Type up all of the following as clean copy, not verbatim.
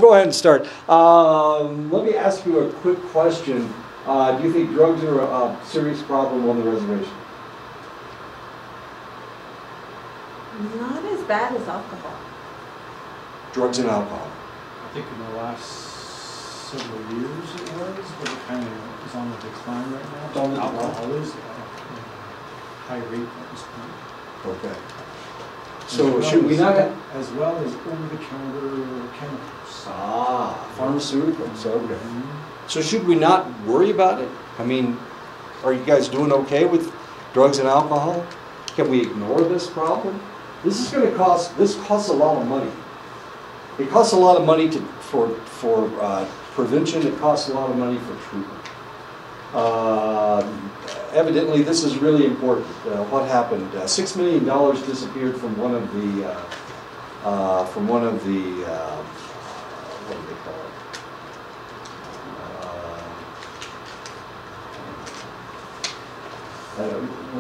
go ahead and start. Let me ask you a quick question. Do you think drugs are a serious problem on the reservation? Not as bad as alcohol. Drugs and alcohol. I think in the last several years it was, but it kind of is on the decline right now. It's on the decline. Alcohol is at a high rate at this point. Okay. So should we not have... As well as over-the-counter chemicals. Pharmaceuticals, okay. So should we not worry about it? I mean, are you guys doing okay with drugs and alcohol? Can we ignore this problem? This is going to cost, this costs a lot of money. It costs a lot of money for prevention. It costs a lot of money for treatment. Evidently, this is really important. What happened? $6 million disappeared from one of the what do they call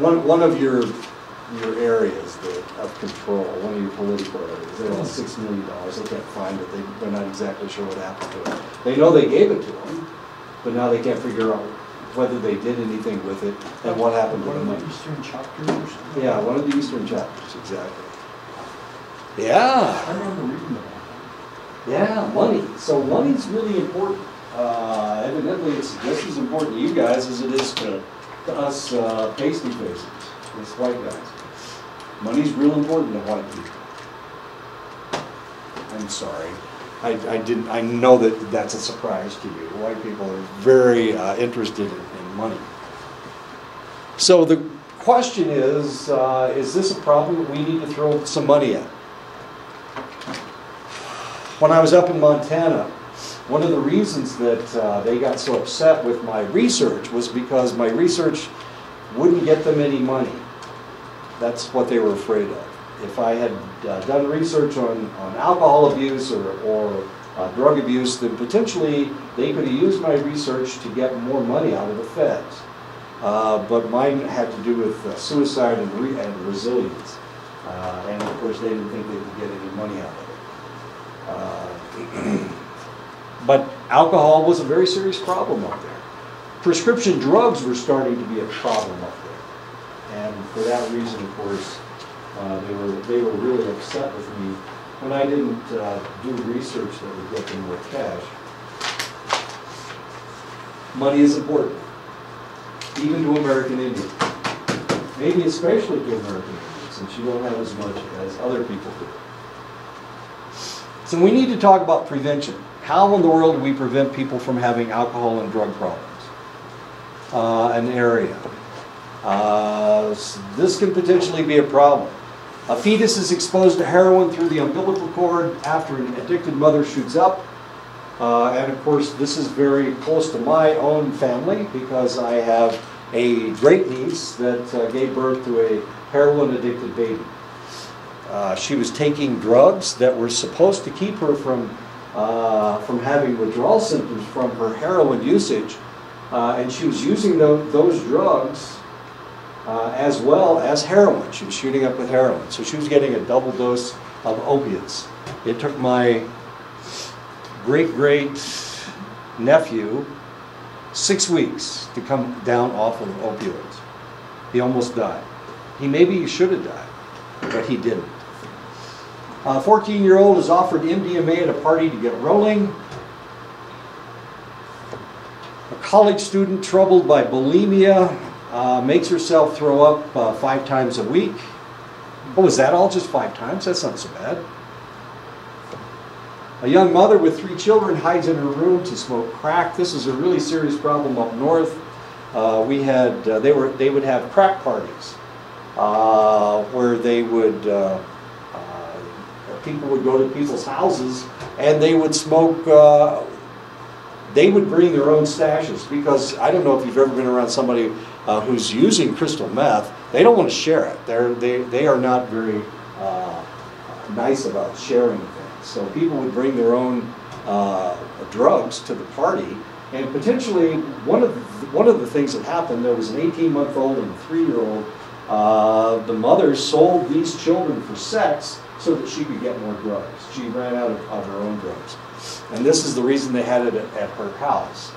it? One of your areas of control, one of your political areas. They lost $6 million. They can't find it. They're not exactly sure what happened to it. They know they gave it to them, but now they can't figure out whether they did anything with it and what happened to the money. One of the Eastern chapters or something? Yeah, one of the Eastern chapters, exactly. Yeah. I remember reading about that. Yeah, money. So money's really important. Evidently, it's just as important to you guys as it is to us pasty faces, us white guys. Money's real important to white people. I'm sorry. I know that that's a surprise to you. White people are very interested in money. So the question is this a problem that we need to throw some money at? When I was up in Montana, one of the reasons that they got so upset with my research was because my research wouldn't get them any money. That's what they were afraid of. If I had done research on alcohol abuse or drug abuse, then potentially they could have used my research to get more money out of the feds. But mine had to do with suicide and resilience. And of course they didn't think they could get any money out of it. But alcohol was a very serious problem up there. Prescription drugs were starting to be a problem up there. And for that reason, of course, they were really upset with me when I didn't do research that would get them more cash. Money is important, even to American Indians. Maybe especially to American Indians, since you don't have as much as other people do. So we need to talk about prevention. How in the world do we prevent people from having alcohol and drug problems? An area. This can potentially be a problem. A fetus is exposed to heroin through the umbilical cord after an addicted mother shoots up. And of course, this is very close to my own family because I have a great niece that gave birth to a heroin-addicted baby. She was taking drugs that were supposed to keep her from having withdrawal symptoms from her heroin usage. And she was using those drugs as well as heroin. She was shooting up with heroin. So she was getting a double dose of opiates. It took my great-great nephew 6 weeks to come down off of opioids. He almost died. Maybe should have died, but he didn't. A 14-year-old is offered MDMA at a party to get rolling. A college student troubled by bulimia makes herself throw up 5 times a week. Oh, was that all just 5 times? That's not so bad. A young mother with 3 children hides in her room to smoke crack. This is a really serious problem up north. They would have crack parties where they would people would go to people's houses and they would smoke. They would bring their own stashes because I don't know if you've ever been around somebody who's using crystal meth. They don't want to share it. They are not very nice about sharing things. So people would bring their own drugs to the party, and potentially one of the things that happened, there was an 18-month-old and a 3-year-old. The mother sold these children for sex so that she could get more drugs. She ran out of her own drugs. And this is the reason they had it at her house.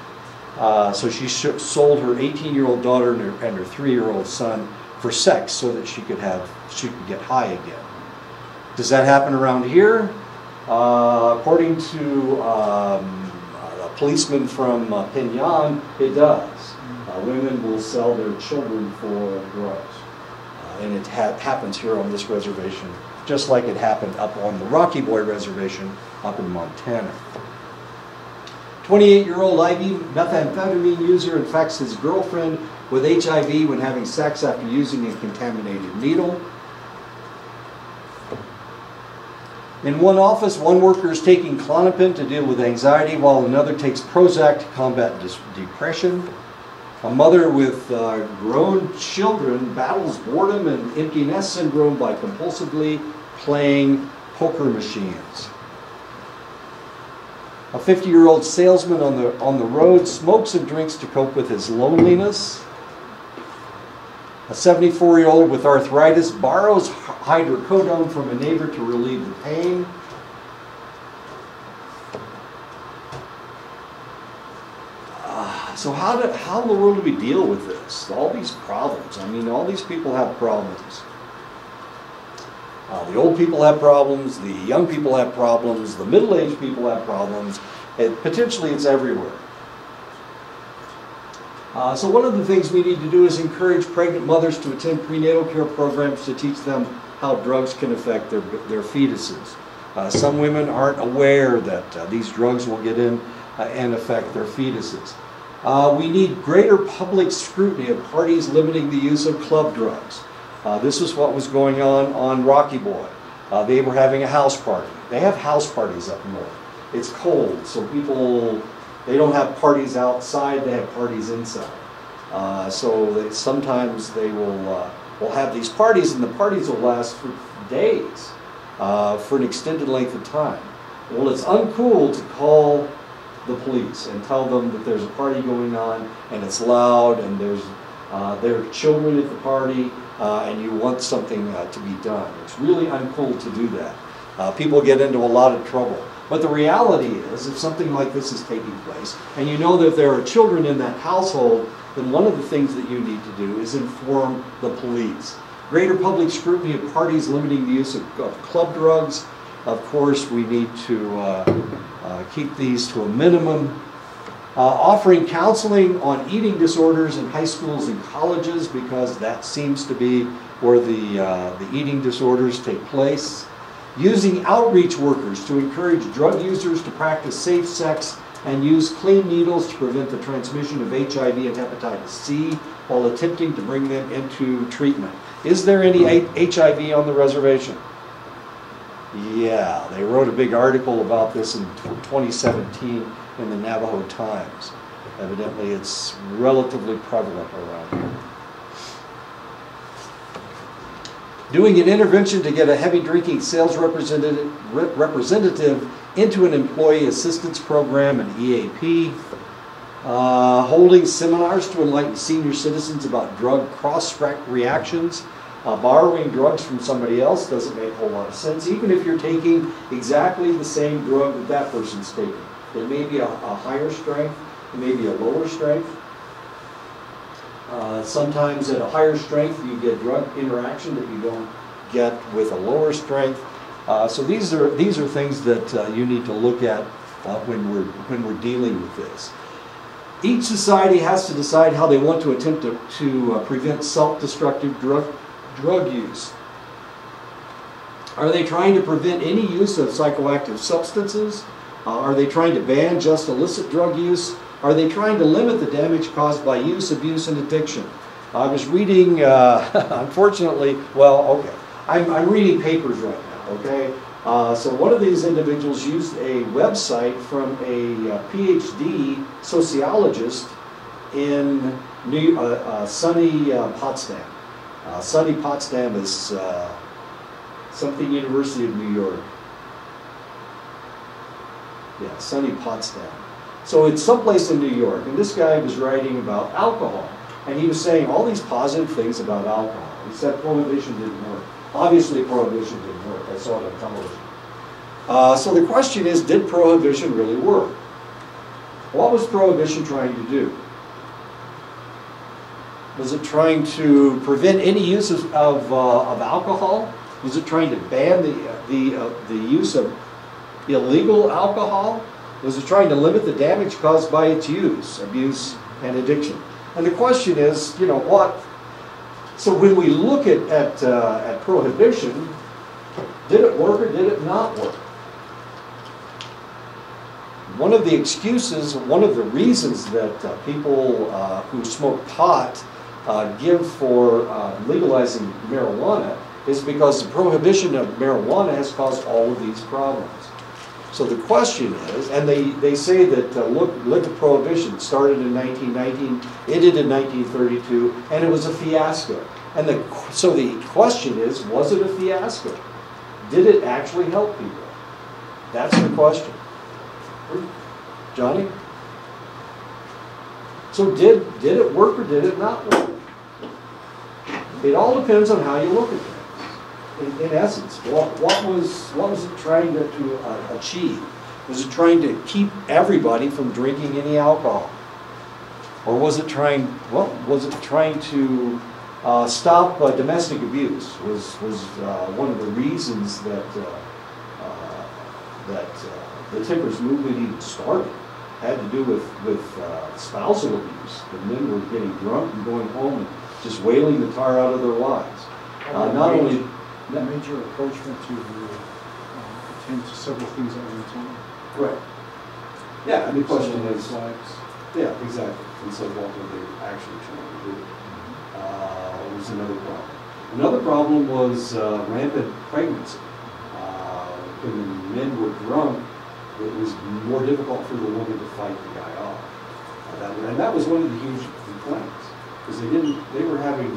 So she sold her 18-year-old daughter and her 3-year-old son for sex so that she could get high again. Does that happen around here? According to a policeman from Pinyon, it does. Women will sell their children for drugs. And it happens here on this reservation, just like it happened up on the Rocky Boy Reservation up in Montana. 28-year-old IV methamphetamine user infects his girlfriend with HIV when having sex after using a contaminated needle. In one office, one worker is taking Klonopin to deal with anxiety, while another takes Prozac to combat depression. A mother with grown children battles boredom and empty nest syndrome by compulsively playing poker machines. A 50-year-old salesman on the road smokes and drinks to cope with his loneliness. A 74-year-old with arthritis borrows hydrocodone from a neighbor to relieve the pain. So how in the world do we deal with this? All these problems. I mean, all these people have problems. The old people have problems. The young people have problems. The middle-aged people have problems. And potentially it's everywhere. So one of the things we need to do is encourage pregnant mothers to attend prenatal care programs to teach them how drugs can affect their fetuses. Some women aren't aware that these drugs will get in and affect their fetuses. We need greater public scrutiny of parties limiting the use of club drugs. This is what was going on Rocky Boy. They were having a house party. They have house parties up north. It's cold, so they don't have parties outside, they have parties inside. Sometimes they will have these parties, and the parties will last for days, for an extended length of time. Well, it's uncool to call the police and tell them that there's a party going on and it's loud and there are children at the party and you want something to be done. It's really uncool to do that. People get into a lot of trouble. But the reality is, if something like this is taking place and you know that there are children in that household, then one of the things that you need to do is inform the police. Greater public scrutiny of parties limiting the use of club drugs. Of course, we need to keep these to a minimum. Offering counseling on eating disorders in high schools and colleges, because that seems to be where the eating disorders take place. Using outreach workers to encourage drug users to practice safe sex and use clean needles to prevent the transmission of HIV and hepatitis C while attempting to bring them into treatment. Is there any HIV on the reservation? Yeah, they wrote a big article about this in 2017 in the Navajo Times. Evidently, it's relatively prevalent around here. Doing an intervention to get a heavy drinking sales representative into an employee assistance program, an EAP. Holding seminars to enlighten senior citizens about drug cross-reactions. Borrowing drugs from somebody else doesn't make a whole lot of sense, even if you're taking exactly the same drug that person's taking. It may be a higher strength, it may be a lower strength. Sometimes at a higher strength you get drug interaction that you don't get with a lower strength. So these are things that you need to look at when we're dealing with this. Each society has to decide how they want to attempt to prevent self-destructive drug use. Are they trying to prevent any use of psychoactive substances? Are they trying to ban just illicit drug use? Are they trying to limit the damage caused by use, abuse, and addiction? I was reading, unfortunately, I'm reading papers right now, okay? So one of these individuals used a website from a PhD sociologist in sunny Potsdam. Sunny Potsdam is something University of New York. Yeah, sunny Potsdam. So it's someplace in New York, and this guy was writing about alcohol, and he was saying all these positive things about alcohol. He said prohibition didn't work. Obviously prohibition didn't work. I saw it on television. So the question is, did prohibition really work? What was prohibition trying to do? Was it trying to prevent any use of alcohol? Was it trying to ban the use of illegal alcohol? Was it trying to limit the damage caused by its use, abuse, and addiction? And the question is, you know, what? So when we look at prohibition, did it work or did it not work? One of the excuses, one of the reasons that people who smoke pot give for legalizing marijuana is because the prohibition of marijuana has caused all of these problems. So the question is, and they say that liquor prohibition started in 1919, ended in 1932, and it was a fiasco. And so the question is, was it a fiasco? Did it actually help people? That's the question. Johnny? So did it work or did it not work? It all depends on how you look at things. In essence, what was it trying to achieve? Was it trying to keep everybody from drinking any alcohol? Or was it trying to stop domestic abuse? Was one of the reasons that the Tippers movement even started had to do with spousal abuse. The men were getting drunk and going home and just wailing the tar out of their wives. Not only that major approachment to attend to several things at one time. Right. Yeah, and the question Several is, flags. yeah, exactly. And so what were they actually trying to do? Was another problem. Another problem was rampant pregnancy. When the men were drunk, it was more difficult for the woman to fight the guy off. And that was one of the huge complaints. Because they were having,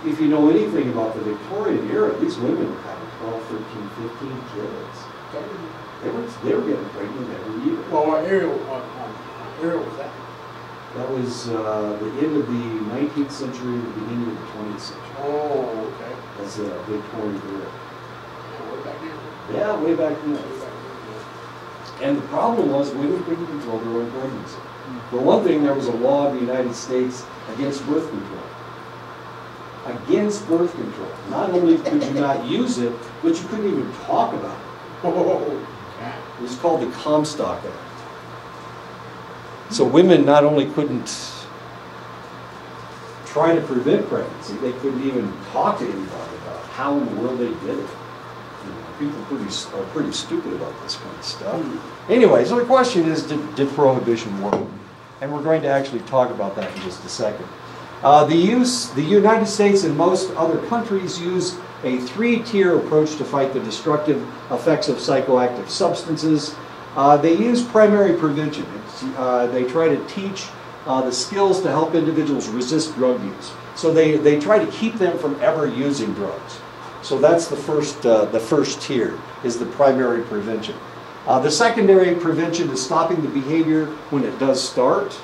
if you know anything about the Victorian era, these women were having 12, 13, 15 kids. They were getting pregnant every year. Well, what area was that? That was the end of the 19th century, the beginning of the 20th century. Oh, okay. That's a Victorian era. Yeah, way back then. Yeah, way back then. Way back then, And the problem was women couldn't control their own pregnancy. For one thing, there was a law in the United States against birth control. Against birth control. Not only could you not use it, but you couldn't even talk about it. Oh, It was called the Comstock Act. So women not only couldn't try to prevent pregnancy, they couldn't even talk to anybody about how in the world they did it. You know, people are pretty stupid about this kind of stuff. Anyway, so the question is, did prohibition work? And we're going to actually talk about that in just a second. The United States and most other countries use a 3-tier approach to fight the destructive effects of psychoactive substances. They use primary prevention. They try to teach the skills to help individuals resist drug use. So they try to keep them from ever using drugs. So that's the first tier, is the primary prevention. The secondary prevention is stopping the behavior when it does start.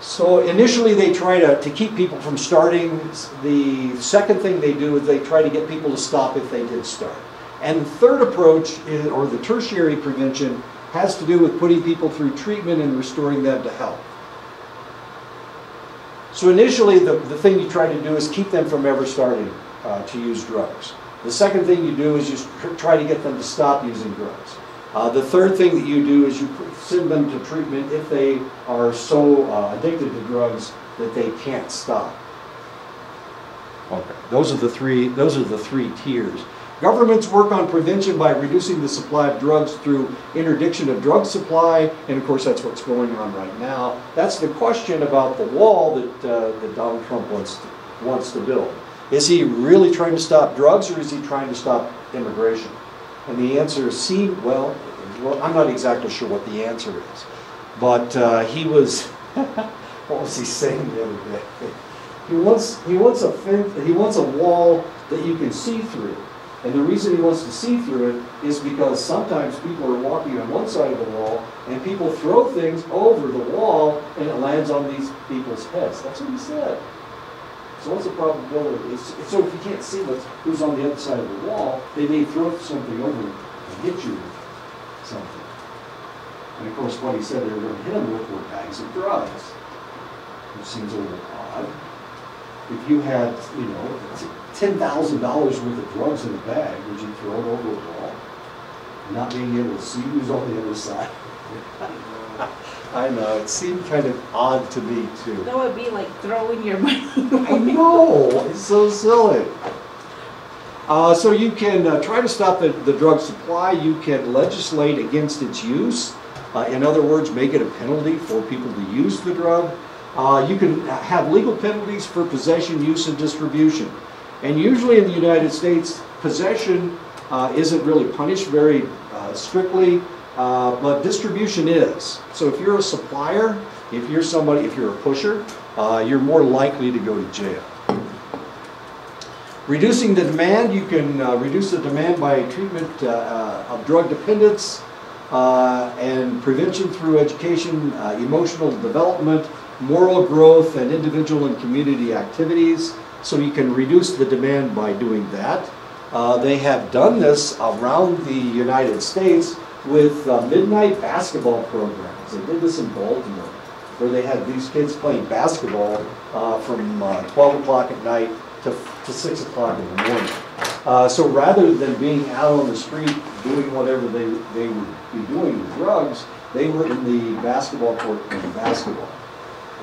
So initially they try to keep people from starting. The second thing they do is they try to get people to stop if they did start. And the third approach, or the tertiary prevention, has to do with putting people through treatment and restoring them to health. So initially the thing you try to do is keep them from ever starting to use drugs. The second thing you do is you try to get them to stop using drugs. The third thing that you do is you send them to treatment if they are so addicted to drugs that they can't stop. Okay, those are the three tiers. Governments work on prevention by reducing the supply of drugs through interdiction of drug supply, and of course that's what's going on right now. That's the question about the wall that Donald Trump wants to build. Is he really trying to stop drugs, or is he trying to stop immigration? And the answer is, well, I'm not exactly sure what the answer is. But he was, what was he saying the other day? He wants a wall that you can see through. And the reason he wants to see through it is because sometimes people are walking on one side of the wall and people throw things over the wall and it lands on these people's heads. That's what he said. So what's the probability? So if you can't see who's on the other side of the wall, they may throw something over and hit you with something. And of course, what he said they were going to hit him with were bags of drugs, which seems a little odd. If you had, you know, $10,000 worth of drugs in a bag, would you throw it over a wall, not being able to see who's on the other side? I know, it seemed kind of odd to me too. That would be like throwing your money I away. know, it's so silly. So you can try to stop the drug supply. You can legislate against its use. In other words, make it a penalty for people to use the drug. You can have legal penalties for possession, use, and distribution. And usually in the United States, possession isn't really punished very strictly, but distribution is. So if you're a supplier, if you're a pusher, you're more likely to go to jail. Reducing the demand, you can reduce the demand by treatment of drug dependence and prevention through education, emotional development, moral growth, and individual and community activities. So you can reduce the demand by doing that. They have done this around the United States with midnight basketball programs. They did this in Baltimore, where they had these kids playing basketball from 12 o'clock at night to 6 o'clock in the morning. So rather than being out on the street doing whatever they would be doing with drugs, they were in the basketball court playing basketball,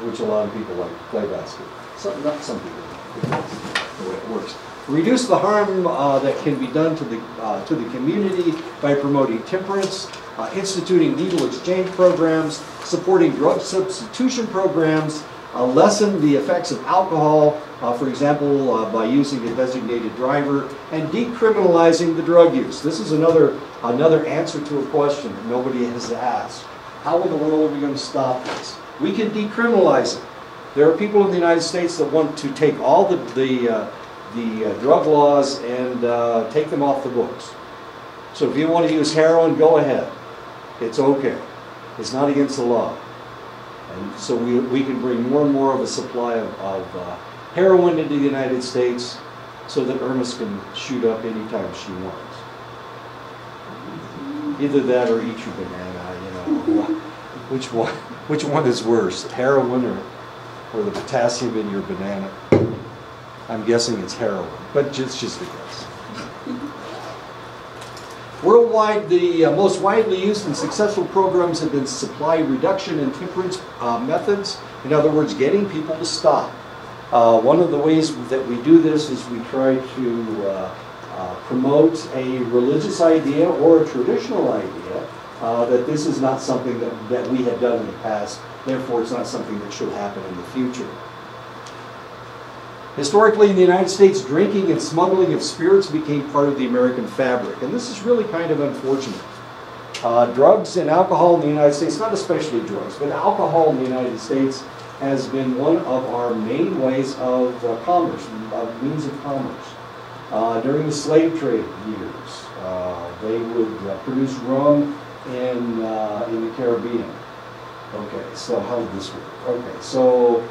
which a lot of people like to play basketball. Not some people, but that's the way it works. Reduce the harm that can be done to the community by promoting temperance, instituting needle exchange programs, supporting drug substitution programs, lessen the effects of alcohol, for example, by using a designated driver, and decriminalizing the drug use. This is another answer to a question that nobody has asked. How in the world are we going to stop this? We can decriminalize it. There are people in the United States that want to take all the drug laws and take them off the books. So if you want to use heroin, go ahead. It's okay. It's not against the law. And so we can bring more and more of a supply of heroin into the United States so that Ernest can shoot up anytime she wants. Either that or eat your banana, you know. Which one is worse, heroin or the potassium in your banana? I'm guessing it's heroin, but it's just a guess. Worldwide, the most widely used and successful programs have been supply reduction and temperance methods. In other words, getting people to stop. One of the ways that we do this is we try to promote a religious idea or a traditional idea that this is not something that we have done in the past, therefore it's not something that should happen in the future. Historically, in the United States, drinking and smuggling of spirits became part of the American fabric, and this is really kind of unfortunate. Drugs and alcohol in the United States, not especially drugs, but alcohol in the United States has been one of our main ways of commerce, means of commerce. During the slave trade years, they would produce rum in the Caribbean. Okay, so how did this work? Okay, so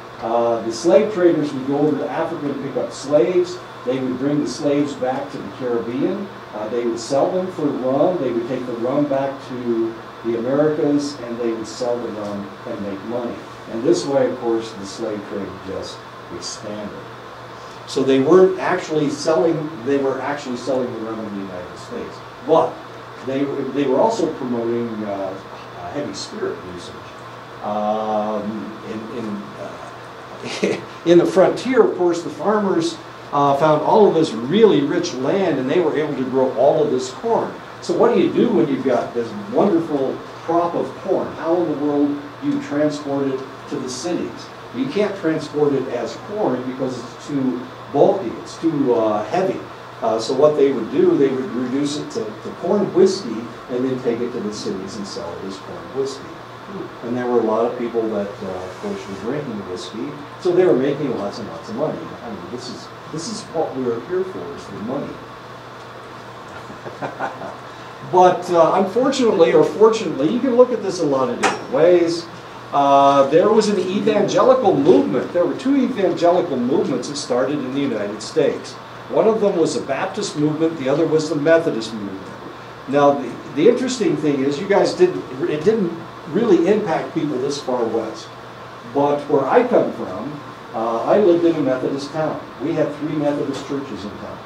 the slave traders would go over to Africa and pick up slaves. They would bring the slaves back to the Caribbean. They would sell them for rum. They would take the rum back to the Americas, and they would sell the rum and make money. And this way, of course, the slave trade just expanded. So they weren't actually selling, they were actually selling the rum in the United States. But they were also promoting heavy spirit usage. In the frontier, of course, the farmers found all of this really rich land, and they were able to grow all of this corn. So what do you do when you've got this wonderful crop of corn? How in the world do you transport it to the cities? You can't transport it as corn because it's too bulky, it's too heavy. So what they would do, they would reduce it to corn whiskey and then take it to the cities and sell it as corn whiskey. And there were a lot of people that, of course, were drinking whiskey, so they were making lots and lots of money. I mean, this is what we're here for, is the money. But unfortunately, or fortunately, you can look at this a lot of different ways. There was an evangelical movement. There were two evangelical movements that started in the United States. One of them was the Baptist movement, the other was the Methodist movement. Now, the interesting thing is, it didn't really impact people this far west. But where I come from, I lived in a Methodist town. We had 3 Methodist churches in town.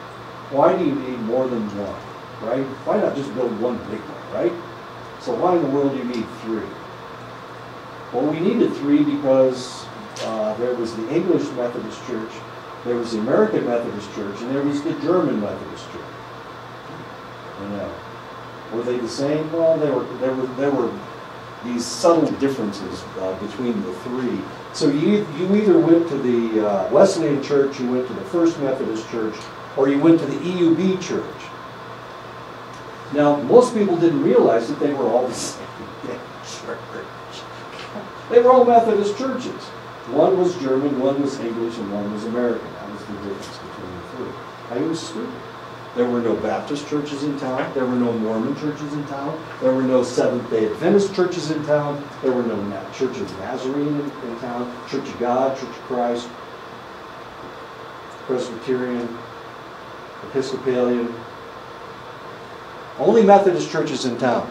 Why do you need more than one, right? Why not just build one big one, right? So why in the world do you need 3? Well, we needed 3 because there was the English Methodist Church, there was the American Methodist Church, and there was the German Methodist Church. Were they the same? Well, there were these subtle differences between the 3. So you either went to the Wesleyan Church, you went to the First Methodist Church, or you went to the EUB Church. Now, most people didn't realize that they were all the same church. They were all Methodist churches. One was German, one was English, and one was American. That was the difference between the 3. It was stupid. There were no Baptist churches in town. There were no Mormon churches in town. There were no Seventh-day Adventist churches in town. There were no Church of Nazarene in town. Church of God, Church of Christ, Presbyterian, Episcopalian. Only Methodist churches in town.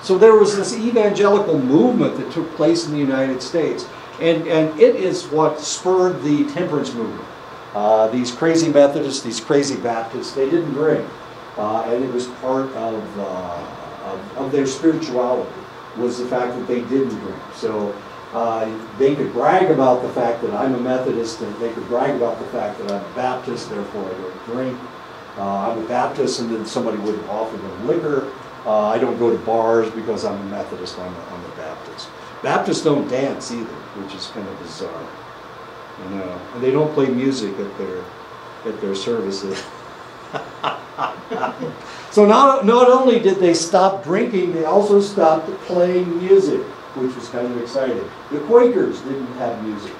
So there was this evangelical movement that took place in the United States. And it is what spurred the temperance movement. These crazy Methodists, these crazy Baptists, they didn't drink. And it was part of their spirituality, was the fact that they didn't drink. So they could brag about the fact that I'm a Methodist, and they could brag about the fact that I'm a Baptist, therefore I don't drink. I'm a Baptist, and then somebody wouldn't offer them liquor. I don't go to bars because I'm a Methodist, I'm a Baptist. Baptists don't dance either, which is kind of bizarre. And they don't play music at their services. So not only did they stop drinking, they also stopped playing music, which was kind of exciting. The Quakers didn't have music.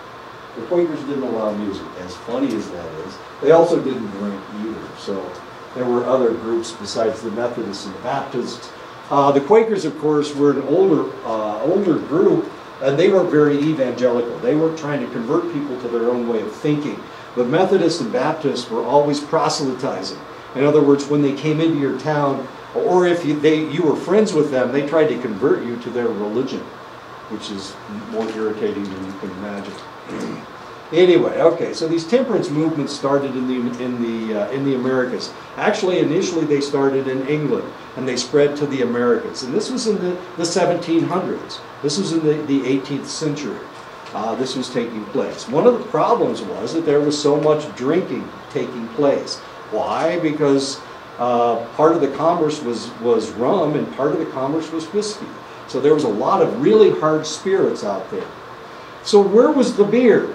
The Quakers didn't allow music. As funny as that is, they also didn't drink either. So there were other groups besides the Methodists and the Baptists. The Quakers, of course, were an older group. And they were very evangelical. They weren't trying to convert people to their own way of thinking. But Methodists and Baptists were always proselytizing. In other words, when they came into your town, or if you were friends with them, they tried to convert you to their religion, which is more irritating than you can imagine. Anyway, okay, so these temperance movements started in the Americas. Actually, initially they started in England, and they spread to the Americas. And this was in the 1700s. This was in the 18th century. This was taking place. One of the problems was that there was so much drinking taking place. Why? Because part of the commerce was rum, and part of the commerce was whiskey. So there was a lot of really hard spirits out there. So where was the beer?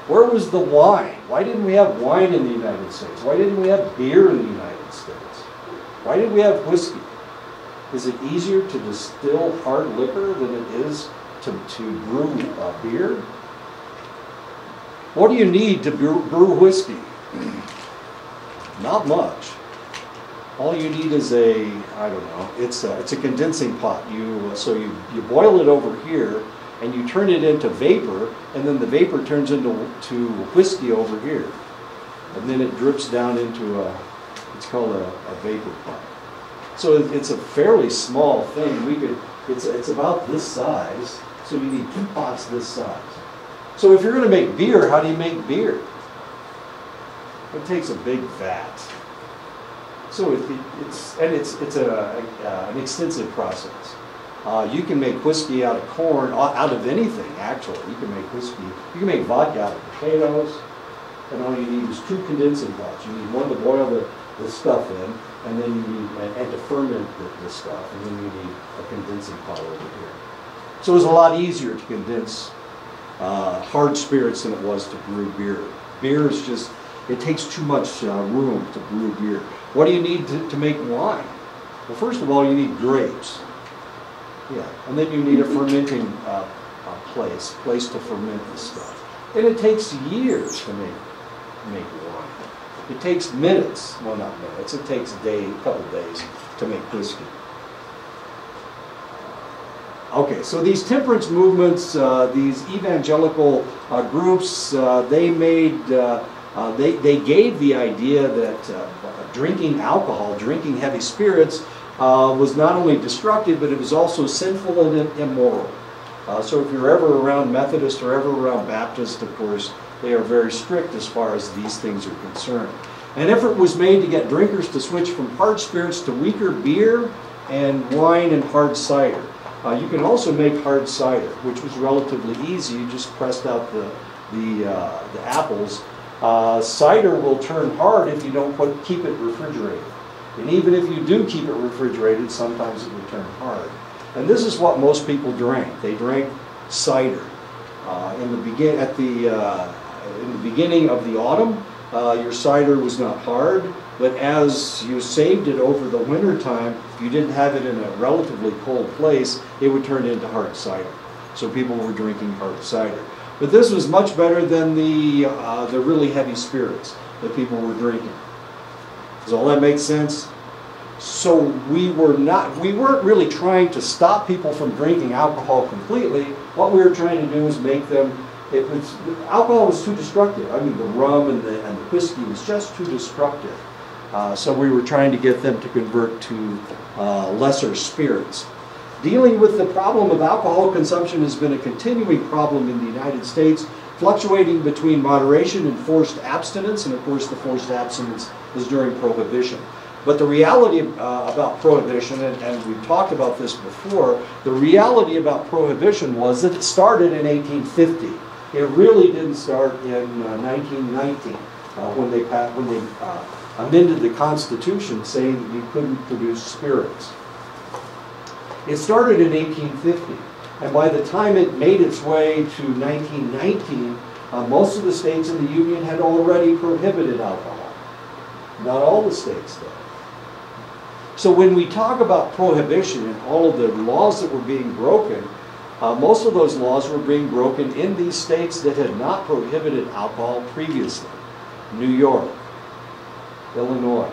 Where was the wine? Why didn't we have wine in the United States? Why didn't we have beer in the United States? Why did we have whiskey? Is it easier to distill hard liquor than it is to brew beer? What do you need to brew whiskey? Not much. All you need is it's a condensing pot. So you boil it over here, and you turn it into vapor, and then the vapor turns into whiskey over here. And then it drips down into it's called a vapor pot. So it's a fairly small thing. It's about this size, so you need 2 pots this size. So if you're going to make beer, how do you make beer? It takes a big vat. So it's an extensive process. You can make whiskey out of corn, out of anything, actually. You can make whiskey. You can make vodka out of potatoes, and all you need is 2 condensing pots. You need one to boil the stuff in, and then you need and to ferment the stuff, and then you need a condensing pot over here. So it was a lot easier to condense hard spirits than it was to brew beer. Beer is just, it takes too much room to brew beer. What do you need to make wine? Well, first of all, you need grapes. Yeah, and then you need a fermenting place to ferment this stuff. And it takes years to make wine. It takes minutes, well not minutes, it takes a couple days to make whiskey. Okay, so these temperance movements, these evangelical groups, they made They gave the idea that drinking alcohol, drinking heavy spirits, was not only destructive, but it was also sinful and immoral. So if you're ever around Methodist or ever around Baptist, of course, they are very strict as far as these things are concerned. An effort was made to get drinkers to switch from hard spirits to weaker beer and wine and hard cider. You can also make hard cider, which was relatively easy. You just pressed out the apples. Cider will turn hard if you don't keep it refrigerated. And even if you do keep it refrigerated, sometimes it will turn hard. And this is what most people drank. They drank cider. In the beginning of the autumn, your cider was not hard, but as you saved it over the winter time, if you didn't have it in a relatively cold place, it would turn into hard cider. So people were drinking hard cider. But this was much better than the really heavy spirits that people were drinking. Does all that make sense? So we weren't really trying to stop people from drinking alcohol completely. What we were trying to do was make them, alcohol was too destructive. I mean, the rum and the whiskey was just too destructive. So we were trying to get them to convert to lesser spirits. Dealing with the problem of alcohol consumption has been a continuing problem in the United States, fluctuating between moderation and forced abstinence, and of course the forced abstinence is during Prohibition. But the reality about Prohibition, and we've talked about this before, the reality about Prohibition was that it started in 1850. It really didn't start in 1919 when they amended the Constitution saying that you couldn't produce spirits. It started in 1850, and by the time it made its way to 1919, most of the states in the Union had already prohibited alcohol. Not all the states, though. So when we talk about prohibition and all of the laws that were being broken, most of those laws were being broken in these states that had not prohibited alcohol previously. New York, Illinois.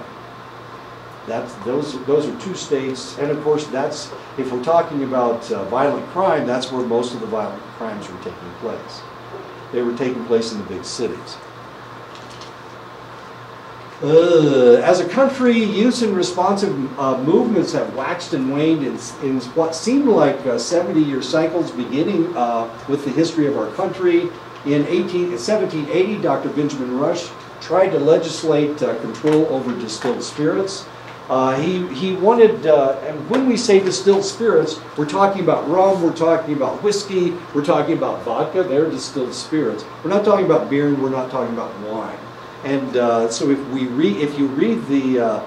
Those are two states, and of course that's, if we're talking about violent crime, that's where most of the violent crimes were taking place. They were taking place in the big cities. As a country, use and responsive movements have waxed and waned in what seemed like 70-year cycles, beginning with the history of our country. In 1780, Dr. Benjamin Rush tried to legislate control over distilled spirits. He wanted, and when we say distilled spirits, we're talking about rum, we're talking about whiskey, we're talking about vodka. They're distilled spirits. We're not talking about beer, and we're not talking about wine. And so if you read the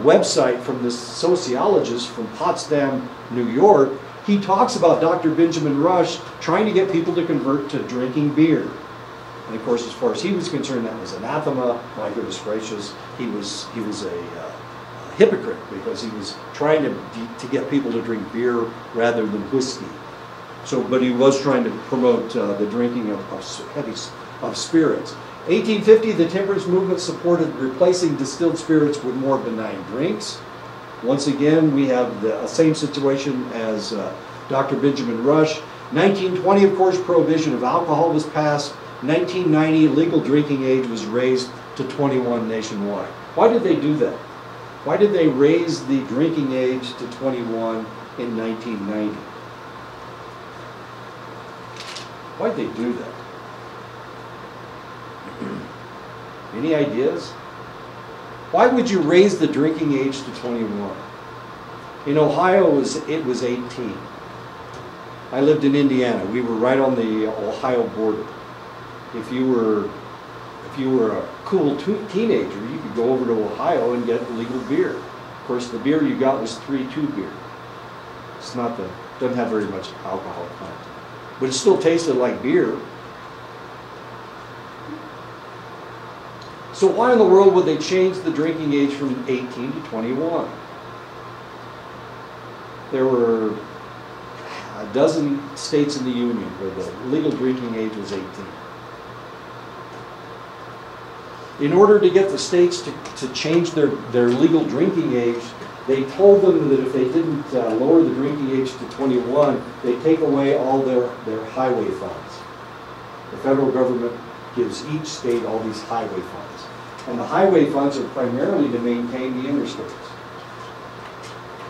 website from this sociologist from Potsdam, New York, he talks about Dr. Benjamin Rush trying to get people to convert to drinking beer. And of course, as far as he was concerned, that was anathema. My goodness gracious, he was a hypocrite, because he was trying to get people to drink beer rather than whiskey. So, but he was trying to promote the drinking of spirits. 1850, the temperance movement supported replacing distilled spirits with more benign drinks. Once again, we have the same situation as Dr. Benjamin Rush. 1920, of course, Prohibition of Alcohol was passed. 1990, legal drinking age was raised to 21 nationwide. Why did they do that? Why did they raise the drinking age to 21 in 1990? Why did they do that? Any ideas? Why would you raise the drinking age to 21? In Ohio, it was 18. I lived in Indiana. We were right on the Ohio border. If you were a cool teenager, you could go over to Ohio and get legal beer. Of course, the beer you got was 3-2 beer. It's not doesn't have very much alcohol content, but it still tasted like beer. So why in the world would they change the drinking age from 18 to 21? There were a dozen states in the Union where the legal drinking age was 18. In order to get the states to change their legal drinking age, they told them that if they didn't lower the drinking age to 21, they'd take away all their highway funds. The federal government gives each state all these highway funds. And the highway funds are primarily to maintain the interstates.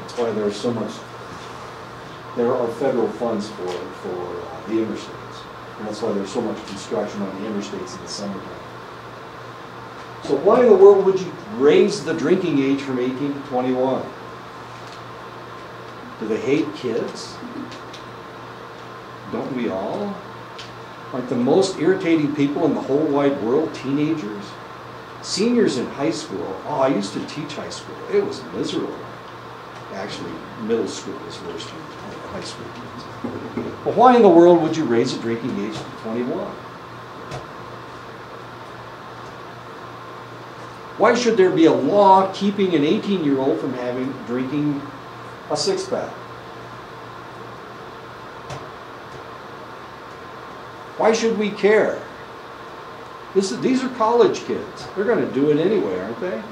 That's why there's so much, there are federal funds for the interstates. And that's why there's so much construction on the interstates in the summertime. So why in the world would you raise the drinking age from 18 to 21? Do they hate kids? Don't we all? Aren't the most irritating people in the whole wide world teenagers? Seniors in high school. Oh, I used to teach high school. It was miserable. Actually, middle school is worse than high school kids. Well, why in the world would you raise the drinking age to 21? Why should there be a law keeping an 18-year-old from drinking a six-pack? Why should we care? These are college kids. They're going to do it anyway, aren't they?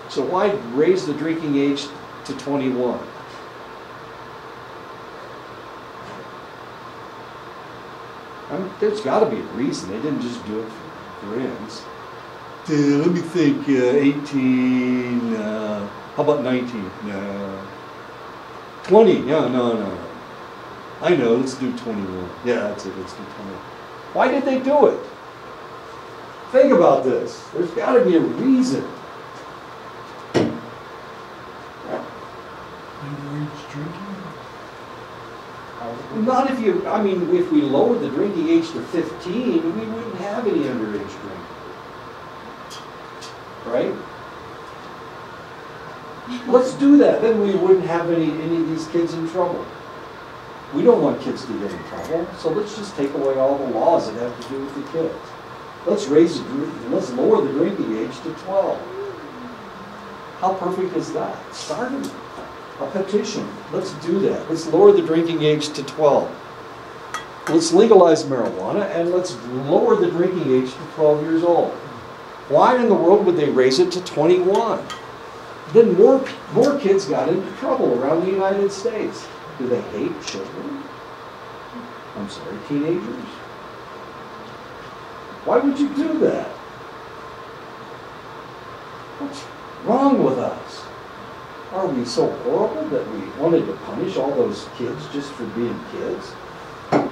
So why raise the drinking age to 21? There's got to be a reason. They didn't just do it for grins. Let me think, 18, how about 19? No. 20, yeah, no. I know, let's do 21. Yeah, that's it, let's do 21. Why did they do it? Think about this. There's got to be a reason. Underage drinking? Not if you, if we lowered the drinking age to 15, we wouldn't have any underage drinking. Right? Let's do that. Then we wouldn't have any of these kids in trouble. We don't want kids to get in trouble, so let's just take away all the laws that have to do with the kids. Let's lower the drinking age to 12. How perfect is that? Start a petition. Let's do that. Let's lower the drinking age to 12. Let's legalize marijuana and let's lower the drinking age to 12 years old. Why in the world would they raise it to 21? Then more kids got into trouble around the United States. Do they hate children? I'm sorry, teenagers? Why would you do that? What's wrong with us? Are we so horrible that we wanted to punish all those kids just for being kids? There's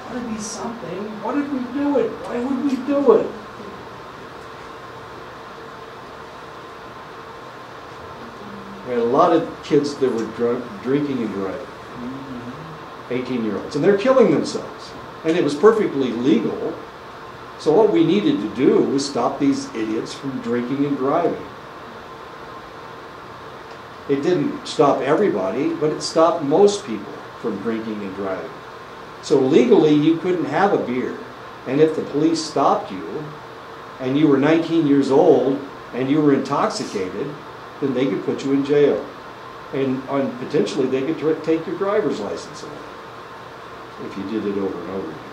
got to be something. Why did we do it? Why would we do it? We had a lot of kids that were drinking and driving, 18-year-olds, and they're killing themselves. And it was perfectly legal. So what we needed to do was stop these idiots from drinking and driving. It didn't stop everybody, but it stopped most people from drinking and driving. So legally, you couldn't have a beer. And if the police stopped you, and you were 19 years old, and you were intoxicated, then they could put you in jail. And potentially, they could take your driver's license away if you did it over and over again.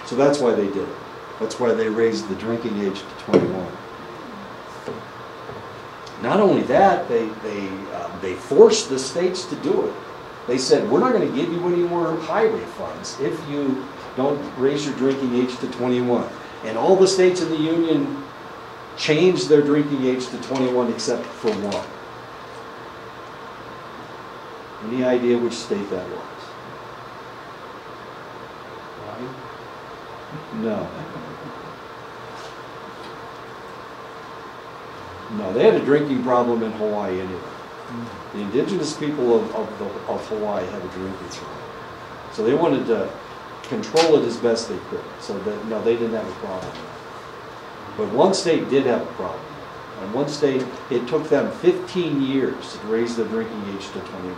So that's why they did it. That's why they raised the drinking age to 21. Not only that, they forced the states to do it. They said, we're not going to give you any more highway funds if you don't raise your drinking age to 21. And all the states in the Union changed their drinking age to 21 except for one. Any idea which state that was? No. No, they had a drinking problem in Hawaii anyway. The indigenous people of Hawaii had a drinking problem. So they wanted to control it as best they could. So that, no, they didn't have a problem. But one state did have a problem. And one state, it took them 15 years to raise the drinking age to 21.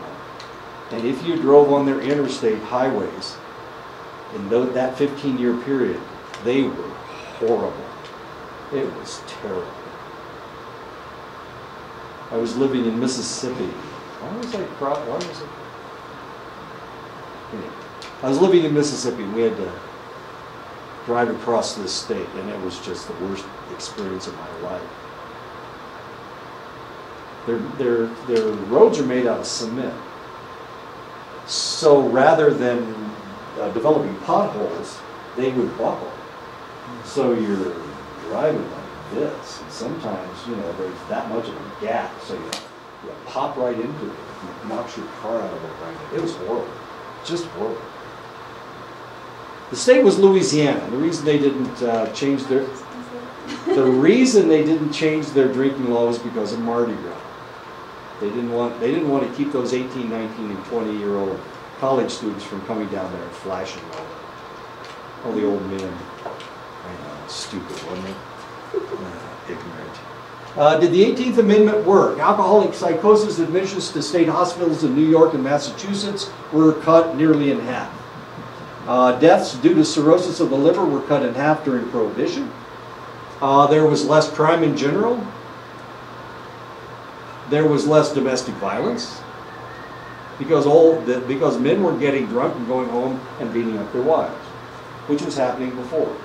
And if you drove on their interstate highways, in that 15-year period, they were horrible. It was terrible. I was living in Mississippi. Why was it? Anyway, I was living in Mississippi, and we had to drive across this state, and it was just the worst experience of my life. Their roads are made out of cement. So rather than developing potholes, they would buckle. So you're driving like this, and sometimes, you know, there's that much of a gap, so you pop right into it. It knocks your car out of it right now. It was horrible. Just horrible. The state was Louisiana. The reason they didn't change their drinking law was because of Mardi Gras. They didn't want to keep those 18, 19, and 20-year-old college students from coming down there and flashing all the old men. I know, stupid, wasn't it? Ignorant. Did the 18th Amendment work? Alcoholic psychosis admissions to state hospitals in New York and Massachusetts were cut nearly in half. Deaths due to cirrhosis of the liver were cut in half during Prohibition. There was less crime in general. There was less domestic violence because men were getting drunk and going home and beating up their wives, which was happening before.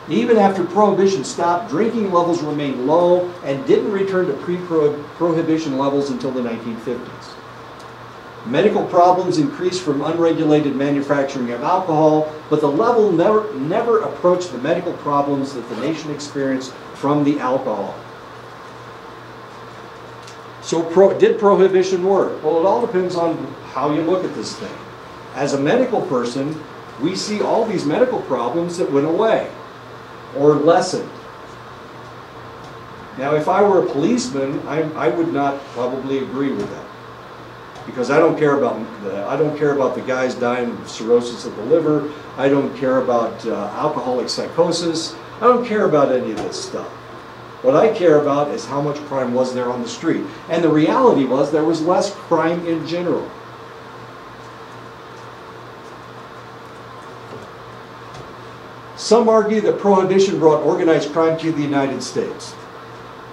Even after Prohibition stopped, drinking levels remained low and didn't return to pre-Prohibition levels until the 1950s. Medical problems increased from unregulated manufacturing of alcohol, but the level never approached the medical problems that the nation experienced from the alcohol. So did Prohibition work? Well, it all depends on how you look at this thing. As a medical person, we see all these medical problems that went away or lessened. Now, if I were a policeman, I would not probably agree with that, because I don't care about the guys dying of cirrhosis of the liver. I don't care about alcoholic psychosis. I don't care about any of this stuff. What I care about is how much crime was there on the street. And the reality was there was less crime in general. Some argue that Prohibition brought organized crime to the United States.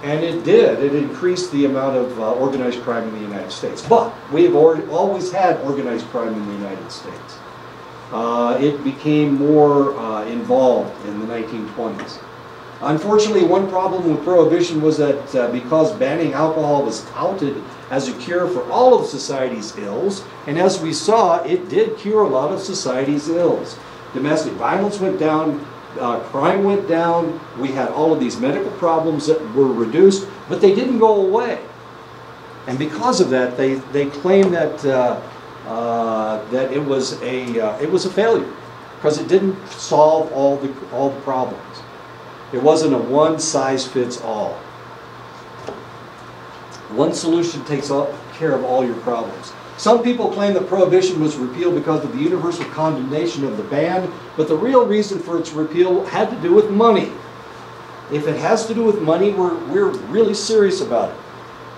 And it did. It increased the amount of organized crime in the United States. But we have always had organized crime in the United States. It became more involved in the 1920s. Unfortunately, one problem with Prohibition was that because banning alcohol was touted as a cure for all of society's ills, and as we saw, it did cure a lot of society's ills. Domestic violence went down, crime went down, we had all of these medical problems that were reduced, but they didn't go away. And because of that, they claim that that it was a failure, because it didn't solve all the problems. It wasn't a one-size-fits-all. One solution takes care of all your problems. Some people claim that Prohibition was repealed because of the universal condemnation of the ban, but the real reason for its repeal had to do with money. If it has to do with money, we're really serious about it.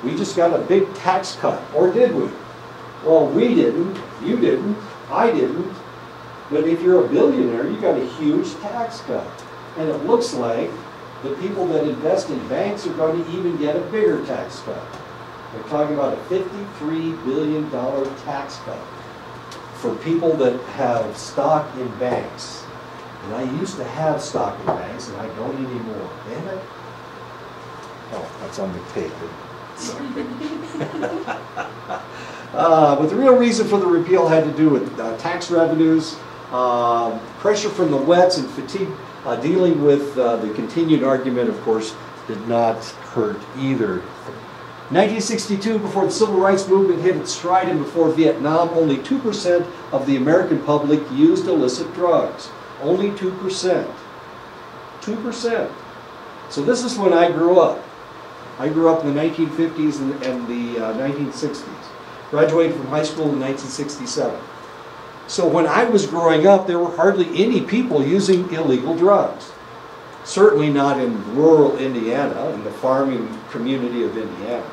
We just got a big tax cut, or did we? Well, we didn't, you didn't, I didn't, but if you're a billionaire, you got a huge tax cut. And it looks like the people that invest in banks are going to even get a bigger tax cut. They're talking about a $53 billion tax cut for people that have stock in banks. And I used to have stock in banks, and I don't anymore. Damn it. Oh, that's on the tape. But the real reason for the repeal had to do with tax revenues, pressure from the wets, and fatigue. Dealing with the continued argument, of course, did not hurt either. 1962, before the Civil Rights Movement hit its stride and before Vietnam, only 2% of the American public used illicit drugs. Only 2%. 2%. So this is when I grew up. I grew up in the 1950s and the 1960s. Graduated from high school in 1967. So when I was growing up, there were hardly any people using illegal drugs. Certainly not in rural Indiana, in the farming community of Indiana.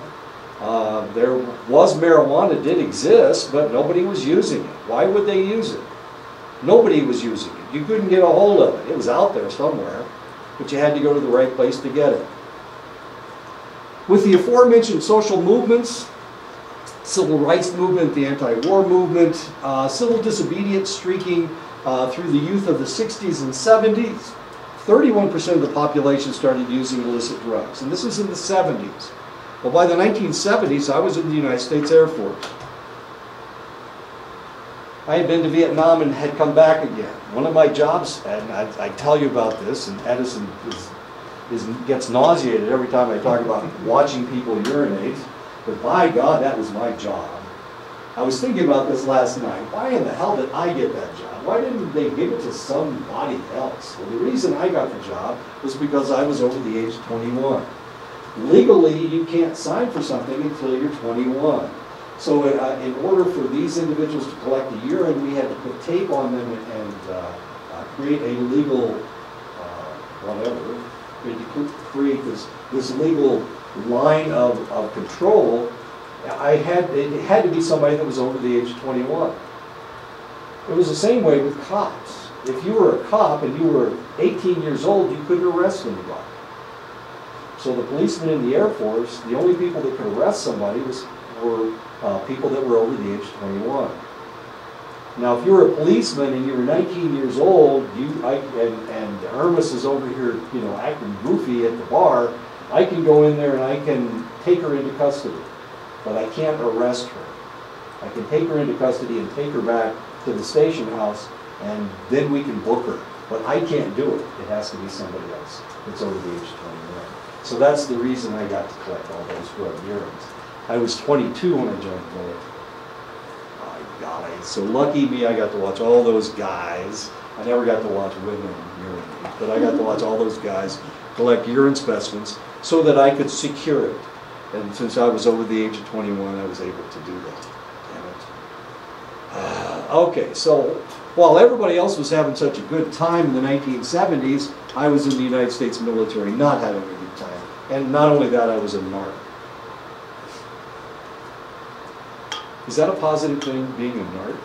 There was marijuana, did exist, but nobody was using it. Why would they use it? Nobody was using it. You couldn't get a hold of it. It was out there somewhere, but you had to go to the right place to get it. With the aforementioned social movements, Civil Rights Movement, the anti-war movement, civil disobedience streaking through the youth of the 60s and 70s, 31% of the population started using illicit drugs. And this was in the 70s. Well, by the 1970s, I was in the United States Air Force. I had been to Vietnam and had come back again. One of my jobs, and I tell you about this, and Edison gets nauseated every time I talk about watching people urinate, but by God, that was my job. I was thinking about this last night. Why in the hell did I get that job? Why didn't they give it to somebody else? Well, the reason I got the job was because I was over the age of 21. Legally, you can't sign for something until you're 21. So in order for these individuals to collect the urine, we had to put tape on them and create a legal, whatever, we had to create this legal line of control. It had to be somebody that was over the age of 21. It was the same way with cops. If you were a cop and you were 18 years old, you couldn't arrest anybody. So the policemen in the Air Force, the only people that could arrest somebody were people that were over the age of 21. Now, if you were a policeman and you were 19 years old, and Hermes is over here, acting goofy at the bar, I can go in there and I can take her into custody, but I can't arrest her. I can take her into custody and take her back to the station house, and then we can book her. But I can't do it. It has to be somebody else that's over the age of 21. So that's the reason I got to collect all those drug urines. I was 22 when I joined the military. My God, I'm so lucky me, I got to watch all those guys. I never got to watch women urinate, but I got to watch all those guys collect urine specimens so that I could secure it. And since I was over the age of 21, I was able to do that. Damn it. Okay, so while everybody else was having such a good time in the 1970s, I was in the United States military not having a good time. And not only that, I was a narc. Is that a positive thing, being a narc?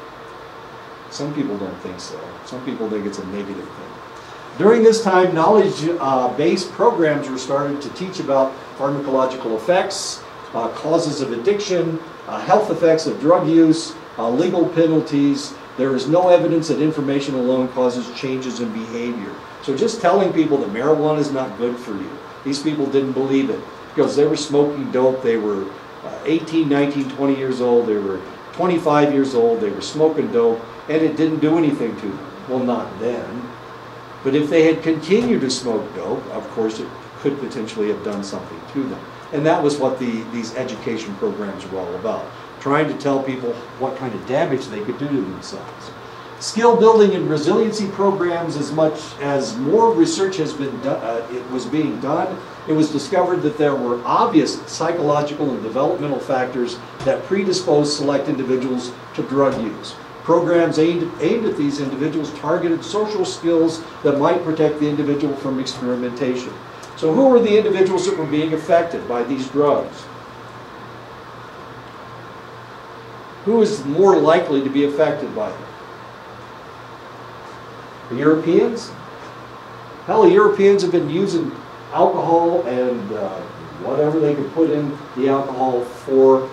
Some people don't think so. Some people think it's a negative thing. During this time, knowledge-based programs were started to teach about pharmacological effects, causes of addiction, health effects of drug use, legal penalties. There is no evidence that information alone causes changes in behavior. So just telling people that marijuana is not good for you, these people didn't believe it because they were smoking dope. They were 18, 19, 20 years old. They were 25 years old. They were smoking dope, and it didn't do anything to them. Well, not then. But if they had continued to smoke dope, of course, it could potentially have done something to them. And that was what these education programs were all about, trying to tell people what kind of damage they could do to themselves. Skill building and resiliency programs, as much as more research has been done, it was being done, it was discovered that there were obvious psychological and developmental factors that predispose select individuals to drug use. Programs aimed at these individuals targeted social skills that might protect the individual from experimentation. So who were the individuals that were being affected by these drugs? Who is more likely to be affected by them? The Europeans? Hell, the Europeans have been using alcohol and whatever they could put in the alcohol for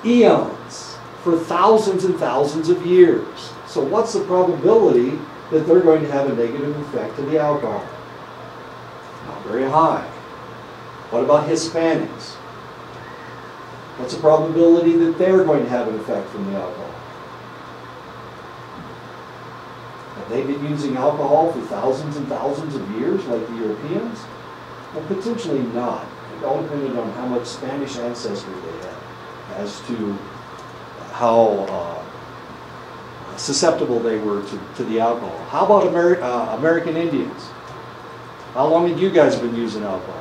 eons, for thousands and thousands of years. So what's the probability that they're going to have a negative effect to the alcohol? Not very high. What about Hispanics? What's the probability that they're going to have an effect from the alcohol? Have they been using alcohol for thousands and thousands of years like the Europeans? Well, potentially not. It all depended on how much Spanish ancestry they had as to how susceptible they were to the alcohol. How about American Indians? How long have you guys been using alcohol?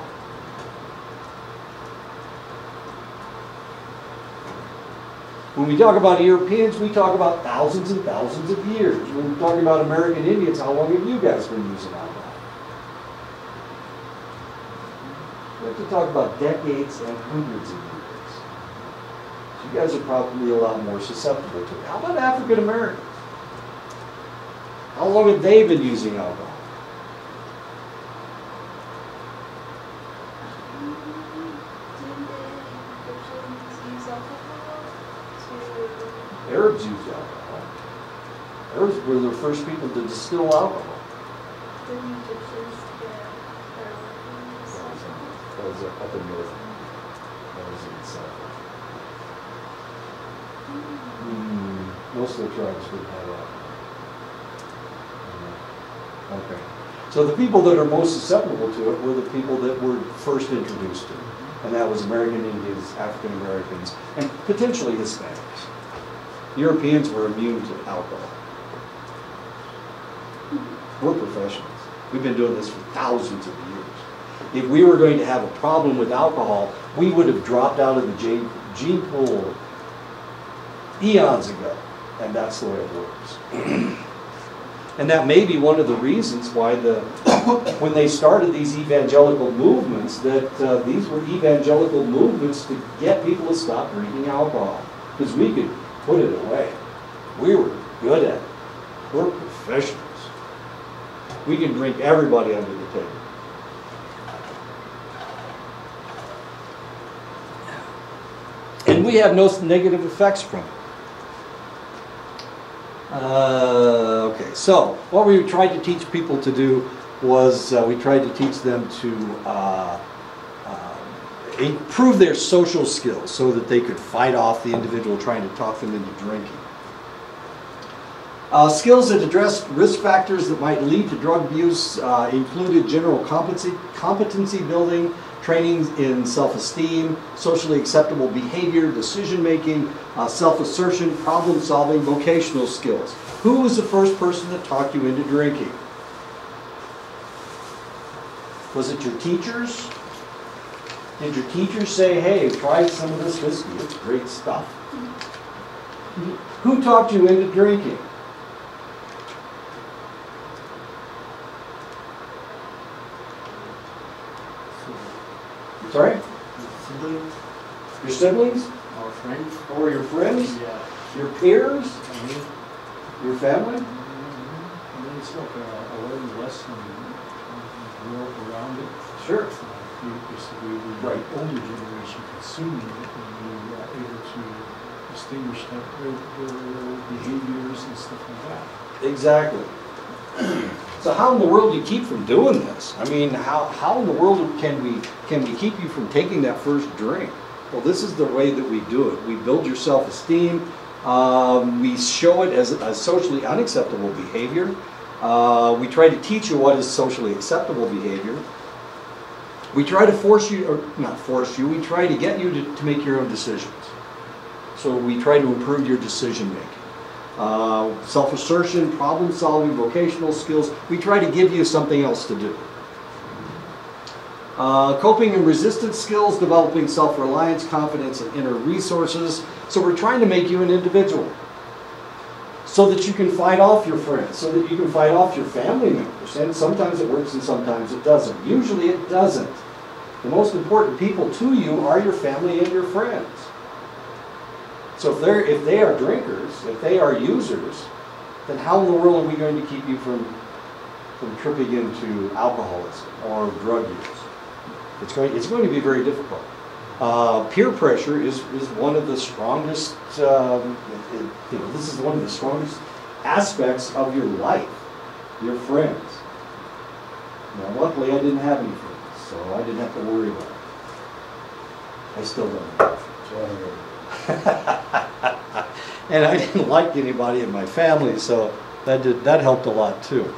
When we talk about Europeans, we talk about thousands and thousands of years. When we're talking about American Indians, how long have you guys been using alcohol? We have to talk about decades and hundreds of years. So you guys are probably a lot more susceptible to it. How about African Americans? How long have they been using alcohol? Arabs used alcohol. Arabs were the first people to distill alcohol. The Egyptians, That was up in north. That was in the south. Most of the tribes would have that. Okay. So the people that are most susceptible to it were the people that were first introduced to it. And that was American Indians, African Americans, and potentially Hispanics. Europeans were immune to alcohol. We're professionals. We've been doing this for thousands of years. If we were going to have a problem with alcohol, we would have dropped out of the gene pool eons ago. And that's the way it works. And that may be one of the reasons why when they started these evangelical movements, that these were evangelical movements to get people to stop drinking alcohol. Because we could put it away. We were good at it. We're professionals. We can drink everybody under the table. And we have no negative effects from it. Okay, so what we tried to teach people to do was we tried to teach them to improve their social skills so that they could fight off the individual trying to talk them into drinking. Skills that address risk factors that might lead to drug abuse included general competency building, training in self-esteem, socially acceptable behavior, decision-making, self-assertion, problem-solving, vocational skills. Who was the first person that talked you into drinking? Was it your teachers? Did your teachers say, hey, try some of this whiskey, it's great stuff? Who talked you into drinking? Sorry? Siblings, Your siblings? our friends. Or your friends? Yeah. Your peers? Mhm. Your family? I mean, it's like a learned lesson. You grow up around it. Sure. Basically, the Right. older generation consuming it, and you are able to distinguish that their behaviors and stuff like that. Exactly. So how in the world do you keep from doing this? I mean, how in the world can we keep you from taking that first drink? Well, this is the way that we do it. We build your self-esteem. We show it as socially unacceptable behavior. We try to teach you what is socially acceptable behavior. We try to force you, or not force you, we try to get you to make your own decisions. So we try to improve your decision making. Self-assertion, problem-solving, vocational skills. We try to give you something else to do. Coping and resistance skills, developing self-reliance, confidence, and inner resources. So we're trying to make you an individual so that you can fight off your friends, so that you can fight off your family members. And sometimes it works and sometimes it doesn't. Usually it doesn't. The most important people to you are your family and your friends. So if they are drinkers, if they are users, then how in the world are we going to keep you from tripping into alcoholism or drug use? It's going to be very difficult. Peer pressure is one of the strongest. This is one of the strongest aspects of your life. Your friends. Now, luckily, I didn't have any friends, so I didn't have to worry about it. I still don't. And I didn't like anybody in my family, so that helped a lot too.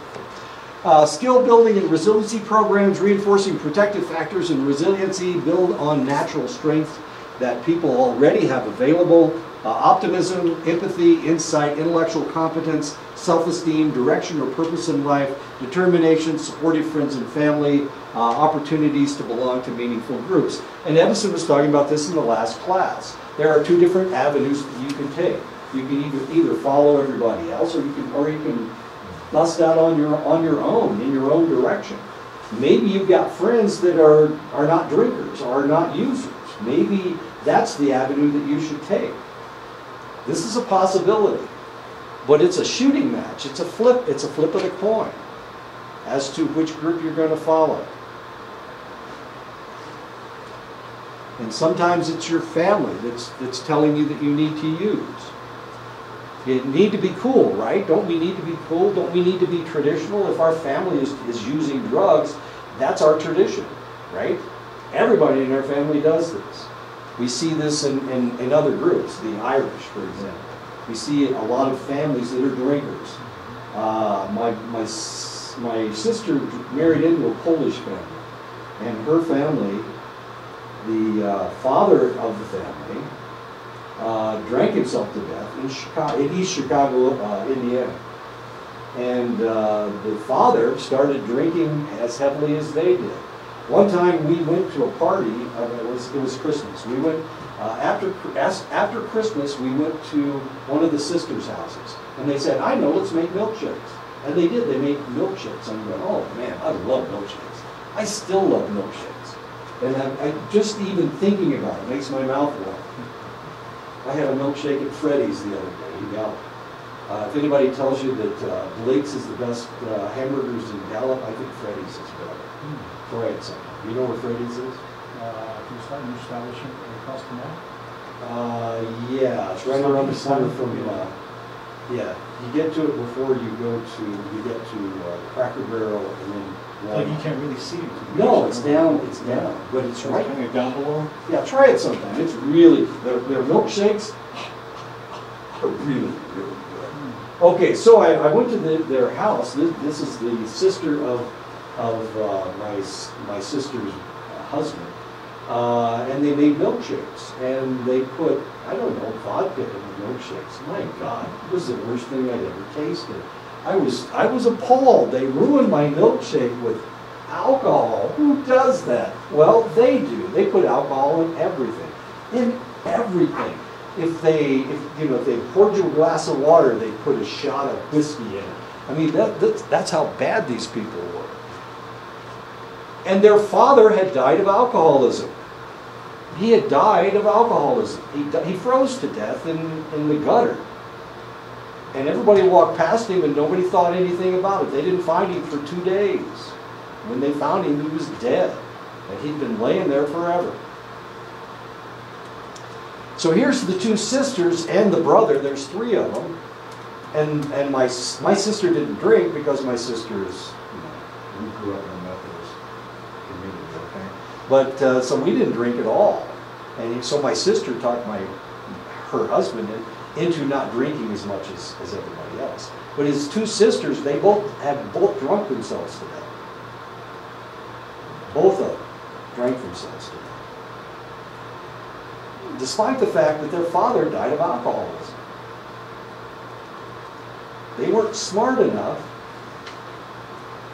Skill building and resiliency programs, reinforcing protective factors and resiliency, build on natural strength that people already have available. Optimism, empathy, insight, intellectual competence, self-esteem, direction or purpose in life, determination, supportive friends and family, opportunities to belong to meaningful groups. And Edison was talking about this in the last class. There are two different avenues that you can take. You can either follow everybody else, or you can bust out on your own, in your own direction. Maybe you've got friends that are not drinkers, or are not users. Maybe that's the avenue that you should take. This is a possibility, but it's a shooting match. It's a flip of the coin as to which group you're going to follow. And sometimes it's your family that's telling you that you need to use. You need to be cool, right? Don't we need to be cool? Don't we need to be traditional? If our family is using drugs, that's our tradition, right? Everybody in our family does this. We see this in other groups, the Irish, for example. We see a lot of families that are drinkers. My sister married into a Polish family, and her family, the father of the family, drank himself to death in East Chicago, Indiana. And the father started drinking as heavily as they did. One time we went to a party, it was Christmas. We went, after Christmas, we went to one of the sisters' houses. And they said, I know, let's make milkshakes. And they did, they made milkshakes. And I'm going, oh man, I love milkshakes. I still love milkshakes. And I just even thinking about it makes my mouth water. I had a milkshake at Freddy's the other day in Gallup. If anybody tells you that Blake's is the best hamburgers in Gallup, I think Freddy's is better. Try it sometime. You know where Freddy's is? It's not an establishment across the mall. Yeah, it's right around the corner from, yeah, you get to it before you get to Cracker Barrel and then Like you can't really see it. No, it's down, but it's right. Kind of down below. Yeah, try it sometime. It's really, their milkshakes are really, really good. Okay, so I went to their house. This is the sister of my sister's husband. And they made milkshakes. And they put, I don't know, vodka in the milkshakes. My God, it was the worst thing I'd ever tasted. I was appalled. They ruined my milkshake with alcohol. Who does that? Well, they do. They put alcohol in everything. In everything. If they poured you a glass of water, they put a shot of whiskey in it. I mean, that's how bad these people were. And their father had died of alcoholism. He had died of alcoholism. He froze to death in the gutter. And everybody walked past him and nobody thought anything about it. They didn't find him for 2 days. When they found him, he was dead. And he'd been laying there forever. So here's the two sisters and the brother. There's 3 of them. And my sister didn't drink because my sister is, we grew up in a Methodist community, okay? But, so we didn't drink at all. And so my sister talked her husband into not drinking as much as everybody else. But his 2 sisters, they both drunk themselves to death. Both of them drank themselves to death. Despite the fact that their father died of alcoholism. They weren't smart enough,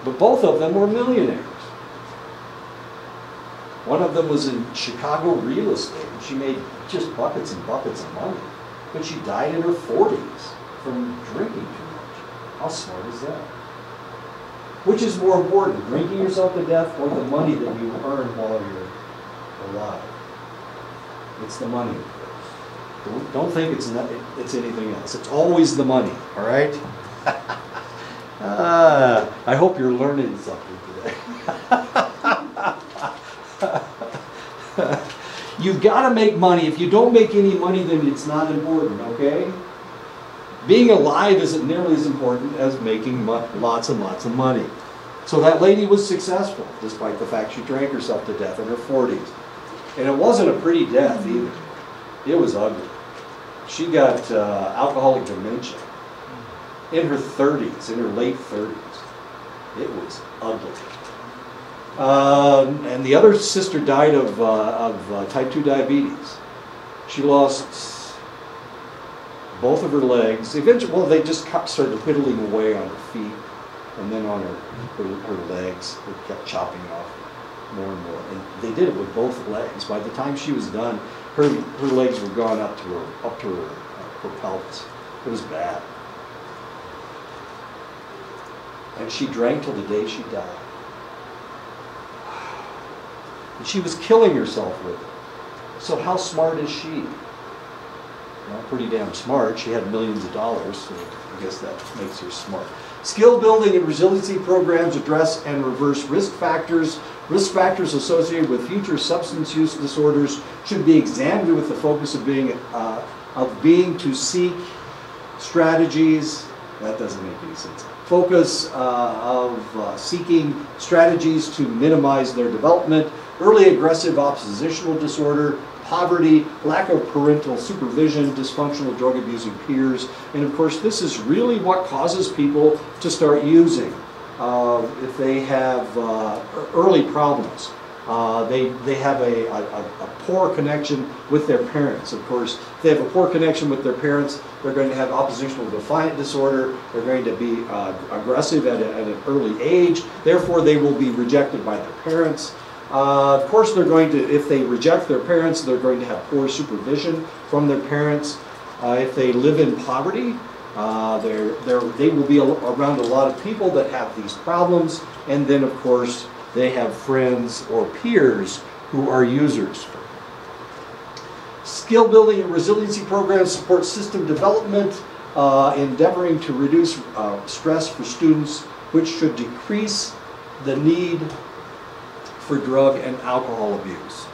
but both of them were millionaires. One of them was in Chicago real estate, and she made just buckets and buckets of money. But she died in her 40s from drinking too much. How smart is that? Which is more important, drinking yourself to death or the money that you earn while you're alive? It's the money. Don't think it's anything else. It's always the money, all right? I hope you're learning something today. You've got to make money. If you don't make any money, then it's not important, okay? Being alive isn't nearly as important as making lots and lots of money. So that lady was successful, despite the fact she drank herself to death in her 40s. And it wasn't a pretty death either. It was ugly. She got alcoholic dementia in her 30s, in her late 30s. It was ugly. And the other sister died of type 2 diabetes. She lost both of her legs. Eventually, well, they just started whittling away on her feet, and then on her legs. They kept chopping off more and more. And they did it with both legs. By the time she was done, her legs were gone up to her pelvis. It was bad. And she drank till the day she died. And she was killing herself with it. So how smart is she? Well, pretty damn smart. She had millions of dollars, so I guess that makes her smart. Skill building and resiliency programs address and reverse risk factors. Risk factors associated with future substance use disorders should be examined with the focus of being to seek strategies. That doesn't make any sense. Focus of seeking strategies to minimize their development. Early aggressive oppositional disorder, poverty, lack of parental supervision, dysfunctional drug abusing peers, and of course this is really what causes people to start using. If they have early problems, they have a poor connection with their parents. Of course, if they have a poor connection with their parents, they're going to have oppositional defiant disorder, they're going to be aggressive at an early age, therefore they will be rejected by their parents. Of course, they're going to, if they reject their parents, they're going to have poor supervision from their parents. If they live in poverty, they will be around a lot of people that have these problems, and then of course they have friends or peers who are users. Skill building and resiliency programs support system development, endeavoring to reduce stress for students, which should decrease the need for drug and alcohol abuse.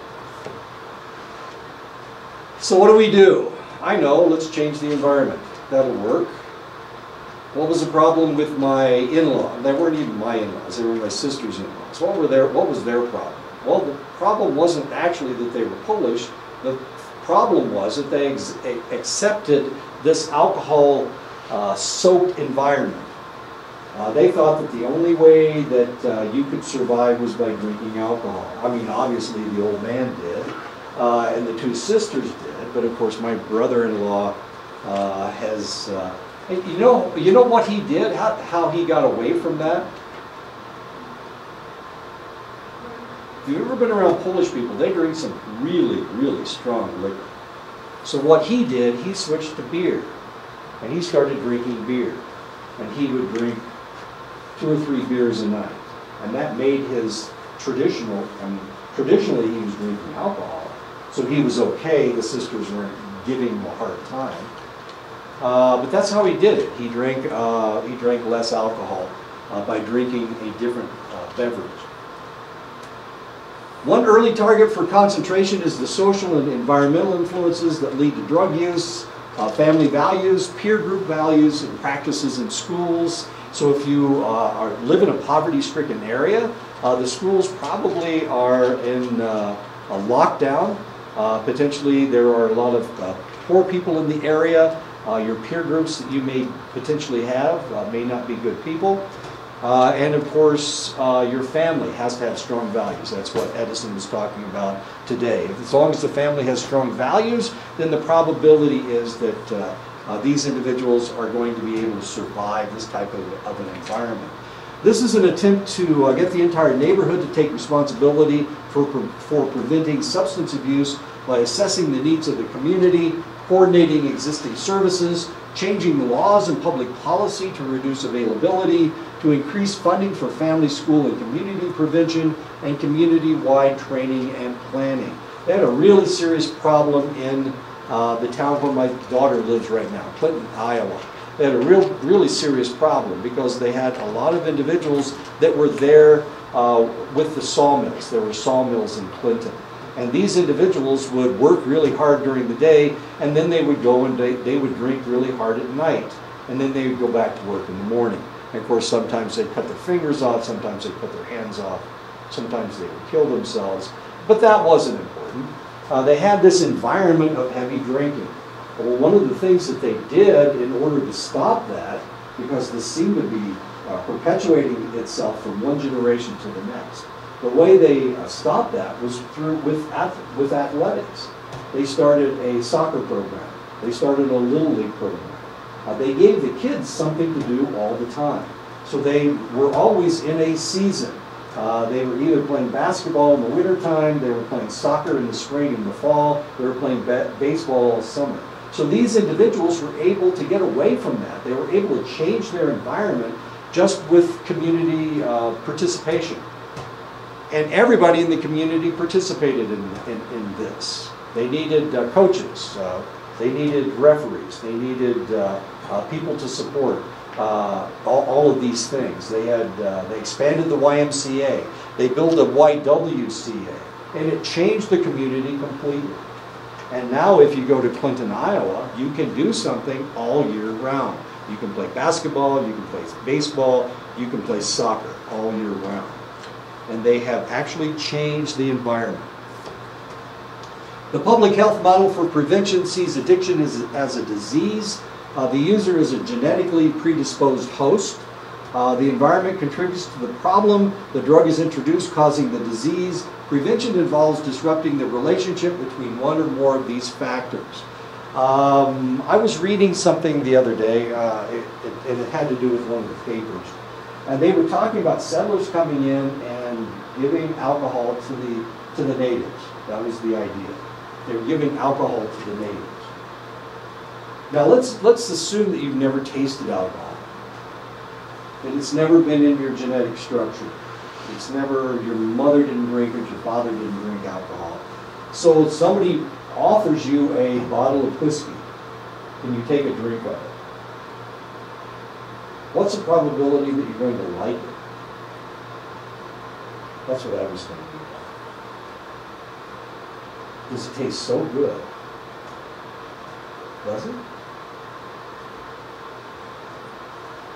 So what do? I know, let's change the environment. That'll work. What was the problem with my in-law? They weren't even my in-laws, they were my sister's in-laws. What was their problem? Well, the problem wasn't actually that they were Polish. The problem was that they accepted this alcohol-soaked environment. They thought that the only way that you could survive was by drinking alcohol. I mean, obviously the old man did, and the two sisters did, but of course my brother-in-law has... you know what he did? How he got away from that? If you've ever been around Polish people, they drink some really, really strong liquor. So what he did, he switched to beer. And he started drinking beer. And he would drink 2 or 3 beers a night. And that made his traditionally he was drinking alcohol. So he was okay, the sisters weren't giving him a hard time. But that's how he did it. He drank less alcohol by drinking a different beverage. One early target for concentration is the social and environmental influences that lead to drug use, family values, peer group values, and practices in schools. So if you live in a poverty-stricken area, the schools probably are in a lockdown. Potentially there are a lot of poor people in the area. Your peer groups that you may potentially have may not be good people. And of course, your family has to have strong values. That's what Edison was talking about today. As long as the family has strong values, then the probability is that these individuals are going to be able to survive this type of an environment. This is an attempt to get the entire neighborhood to take responsibility for preventing substance abuse by assessing the needs of the community, coordinating existing services, changing the laws and public policy to reduce availability, to increase funding for family, school, and community prevention, and community-wide training and planning. They had a really serious problem in the town where my daughter lives right now, Clinton, Iowa. They had a really serious problem because they had a lot of individuals that were there with the sawmills. There were sawmills in Clinton. And these individuals would work really hard during the day, and then they would go and they would drink really hard at night. And then they would go back to work in the morning. And of course, sometimes they'd cut their fingers off, sometimes they'd cut their hands off, sometimes they would kill themselves. But that wasn't important. They had this environment of heavy drinking. Well, one of the things that they did in order to stop that, because this seemed to be perpetuating itself from one generation to the next, the way they stopped that was with athletics. They started a soccer program. They started a Little League program. They gave the kids something to do all the time. So they were always in a season. They were either playing basketball in the wintertime, they were playing soccer in the spring and the fall, they were playing baseball all summer. So these individuals were able to get away from that. They were able to change their environment just with community participation. And everybody in the community participated in this. They needed coaches, they needed referees, they needed people to support all of these things. They expanded the YMCA, they built a YWCA, and it changed the community completely. And now if you go to Clinton, Iowa, you can do something all year round. You can play basketball, you can play baseball, you can play soccer all year round. And they have actually changed the environment. The public health model for prevention sees addiction as a disease. The user is a genetically predisposed host. The environment contributes to the problem. The drug is introduced, causing the disease. Prevention involves disrupting the relationship between one or more of these factors. I was reading something the other day, and it had to do with one of the papers. And they were talking about settlers coming in and giving alcohol to the natives. That was the idea. They were giving alcohol to the natives. Now let's assume that you've never tasted alcohol. And it's never been in your genetic structure. It's never, your mother didn't drink it, your father didn't drink alcohol. So somebody offers you a bottle of whiskey. Can you take a drink of it? What's the probability that you're going to like it? That's what I was thinking. Does it taste so good? Does it?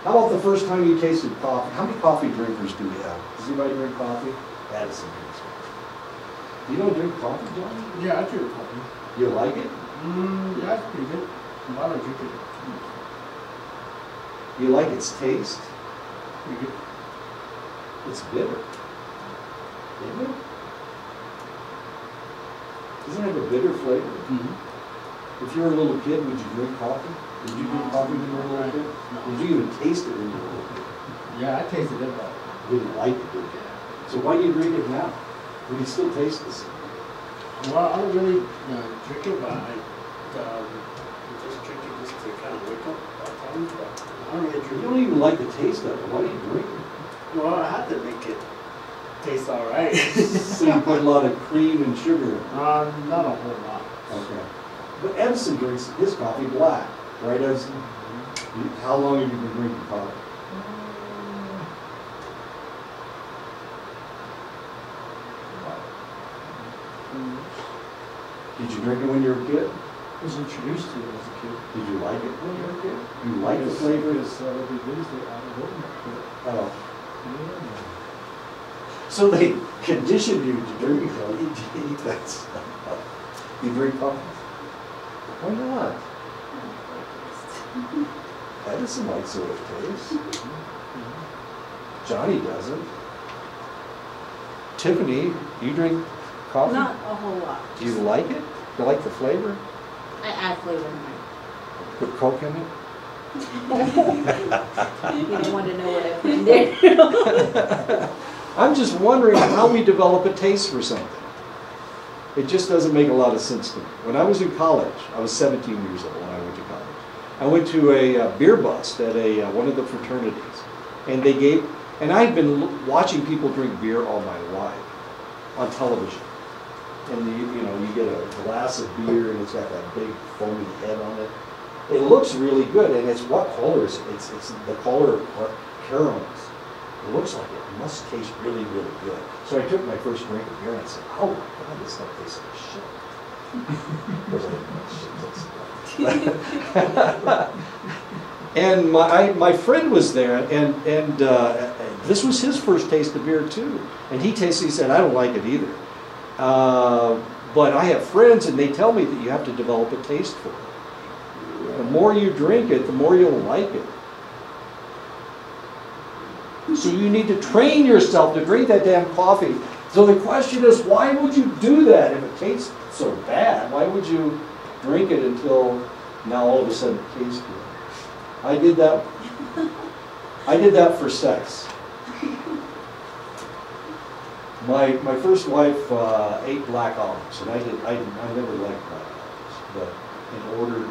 How about the first time you tasted coffee? How many coffee drinkers do we have? Does anybody drink coffee? Addison drinks coffee. You don't drink coffee, John? Yeah, I drink coffee. You like it? Yeah, it's pretty good. I don't drink it. You like its taste? Pretty good. It's bitter. Isn't it? Doesn't it have a bitter flavor? Mm-hmm. If you were a little kid, would you drink coffee? Did you drink coffee when you were a little kid? No. Did you even taste it when you were a little kid? Yeah, I tasted it, but You didn't like it, did you? So why do you drink it now? When you still taste this? well, I don't really drink it, but I just drink it just to kind of wake up at times. But I don't really You drink don't even like the taste of it. Why do you drink it? it. Well, I have to make it taste all right. So you put a lot of cream and sugar in it. Not a whole lot. Okay. But Edison drinks his coffee black, right, Edison? How long have you been drinking coffee? Did you drink it when you were a kid? I was introduced to it as a kid. Did you like it when you were a kid? You like the flavor? Because every Wednesday out of home. Oh. Yeah. So they conditioned you to drink it, though. You eat that stuff. You drink coffee? Why not? Edison likes the way it tastes. Johnny doesn't. Tiffany, you drink coffee? Not a whole lot. Do you like it? You like the flavor? I add flavor in mine. Put Coke in it? You don't want to know what I put in there. I'm just wondering how we develop a taste for something. It just doesn't make a lot of sense to me. When I was in college, I was 17 years old when I went to college. I went to a beer bust at one of the fraternities, and they gave, and I'd been watching people drink beer all my life on television. And you get a glass of beer, and it's got that big foamy head on it. It looks really good, and it's what color is it? It's the color of caramels. It looks like it must taste really, really good. So I took my first drink of beer and I said, "Oh my God, this stuff tastes like shit." Of course, I didn't know what shit tasted like. And my friend was there, and this was his first taste of beer too. And he tasted. He said, "I don't like it either." But I have friends, and they tell me that you have to develop a taste for it. The more you drink it, the more you'll like it. So you need to train yourself to drink that damn coffee. So the question is, why would you do that if it tastes so bad? Why would you drink it until now all of a sudden it tastes good? I did that for sex. My first wife ate black olives, and I never liked black olives, but in order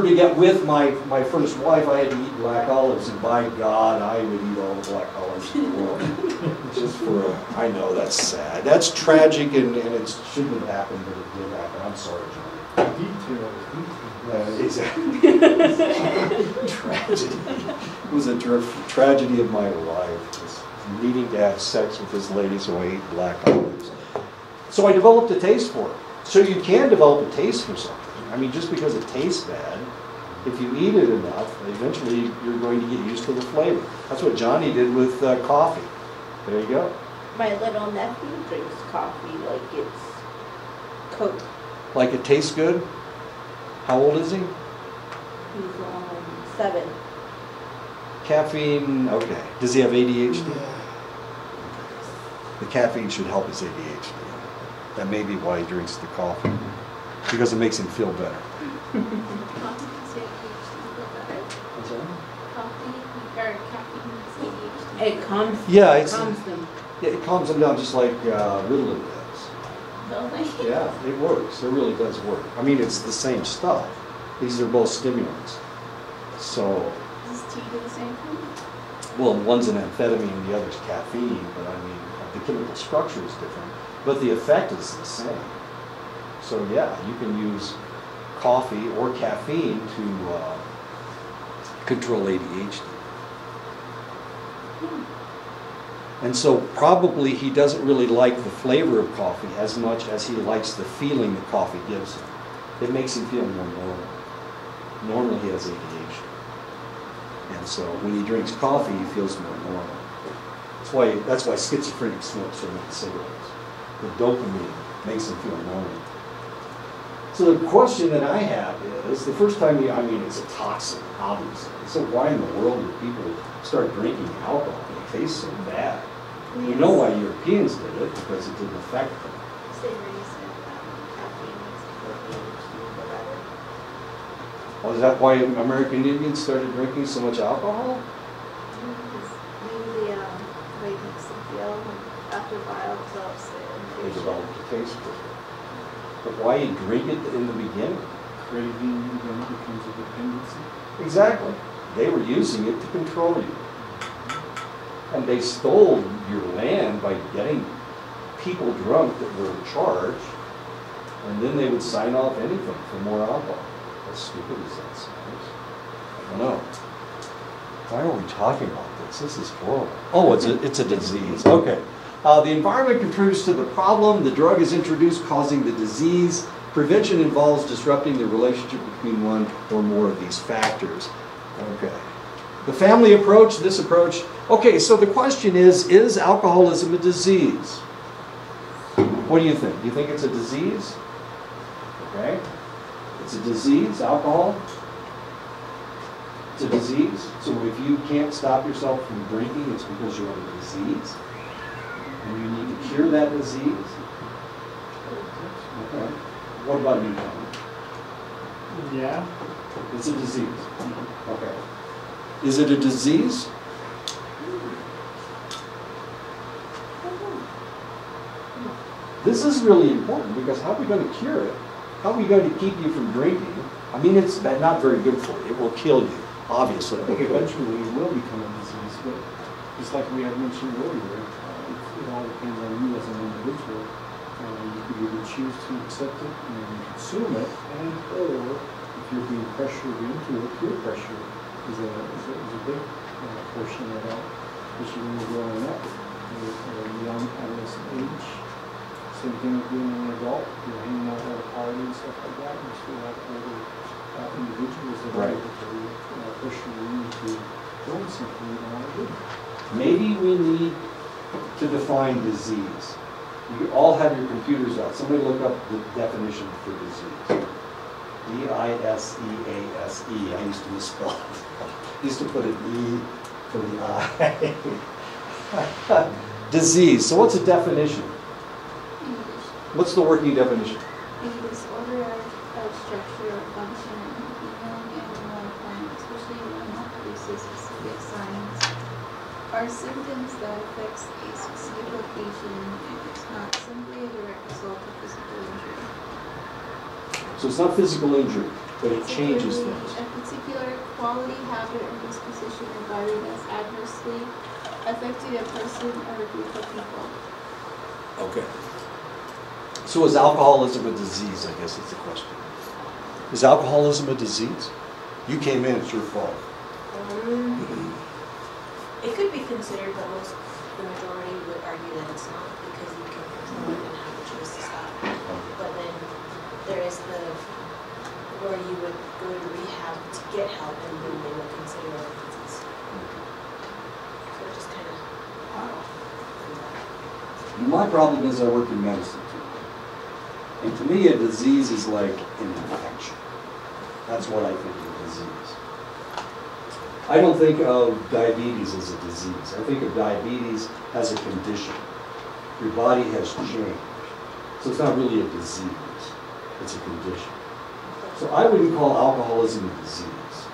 to get with my first wife, I had to eat black olives, and by God, I would eat all the black olives in the world. I know that's sad. That's tragic, and it shouldn't have happened, but it did happen. I'm sorry, Johnny. Exactly. Tragedy. It was a tragedy of my life, just needing to have sex with this lady, so I ate black olives. So I developed a taste for it. So you can develop a taste for something. I mean, just because it tastes bad, if you eat it enough, eventually you're going to get used to the flavor. That's what Johnny did with coffee. There you go. My little nephew drinks coffee like it's Coke. Like it tastes good? How old is he? He's 7. Caffeine, okay. Does he have ADHD? The caffeine should help his ADHD. That may be why he drinks the coffee, because it makes him feel better. Coffee makes ADHD feel better. What's that? Coffee or caffeine makes ADHD. It calms. Yeah, it's- calms them. Yeah, it calms him down just like Ritalin does. Really? Yeah, it works. It really does work. I mean, it's the same stuff. These are both stimulants. So, Does tea do the same thing? well, one's an amphetamine, the other's caffeine, but I mean, the chemical structure is different, but the effect is the same. So yeah, you can use coffee or caffeine to control ADHD. And so probably he doesn't really like the flavor of coffee as much as he likes the feeling that coffee gives him. It makes him feel more normal. Normally he has ADHD. And so when he drinks coffee, he feels more normal. That's why schizophrenics smoke so many cigarettes. The dopamine makes them feel normal. So the question that I have is, the first time it's a toxin, obviously. So why in the world do people start drinking alcohol? It tastes so bad. You know why Europeans did it, because it didn't affect them. They raised it, caffeine makes ADHD feel better. Well, is that why American Indians started drinking so much alcohol? Maybe the way it makes them feel after a while develops it. They developed a taste for it. But why you drink it in the beginning? Craving then becomes a dependency. Exactly. They were using it to control you. And they stole your land by getting people drunk that were in charge, and then they would sign off anything for more alcohol. As stupid as that sounds. I don't know. Why are we talking about this? This is horrible. Oh, it's a disease. Okay. The environment contributes to the problem. The drug is introduced, causing the disease. Prevention involves disrupting the relationship between one or more of these factors. Okay. The family approach, this approach. Okay, so the question is alcoholism a disease? What do you think? Do you think it's a disease? Okay. It's a disease, alcohol. It's a disease. So if you can't stop yourself from drinking, it's because you have a disease. And you need to cure that disease. Okay. What about you, Tom? Yeah. It's a disease. Okay. Is it a disease? This is really important, because how are we going to cure it? How are we going to keep you from drinking? I mean, it's not very good for you. It will kill you, obviously. I think eventually it will become a disease, but just like we had mentioned earlier, it all depends on you as an individual. You could either choose to accept it and consume it, or if you're being pressured into it, peer pressure is a big portion of that, especially when you're growing up at a young adolescent age. Same thing with being an adult, you're hanging out at a party and stuff like that, and you still have older individuals that are able to pressure you into doing something you don't want to do. Maybe we need to define disease. You all have your computers out. Somebody look up the definition for disease. D-I-S-E-A-S-E. I used to misspell it. I used to put an E for the I. Disease. So what's a definition? What's the working definition? A disorder of structure or function in a young animal or plant, especially one that produces specific signs, are symptoms that affects a specific location and it's not simply a direct result of physical injury. So it's not physical injury, but it changes things. A particular quality, habit, or disposition regarded as adversely affecting a person or a group of people. Okay. So is alcoholism a disease, I guess is the question. Is alcoholism a disease? You came in, it's your fault. It could be considered, but the majority would argue that it's not, because you can control it and have the choice to stop. But then there is where you would go to rehab to get help, and then they would consider it a disease. So it just kind of. My problem is I work in medicine too. And to me, a disease is like an infection. That's what I think of a disease. I don't think of diabetes as a disease. I think of diabetes as a condition. Your body has changed. So it's not really a disease. It's a condition. So I wouldn't call alcoholism a disease.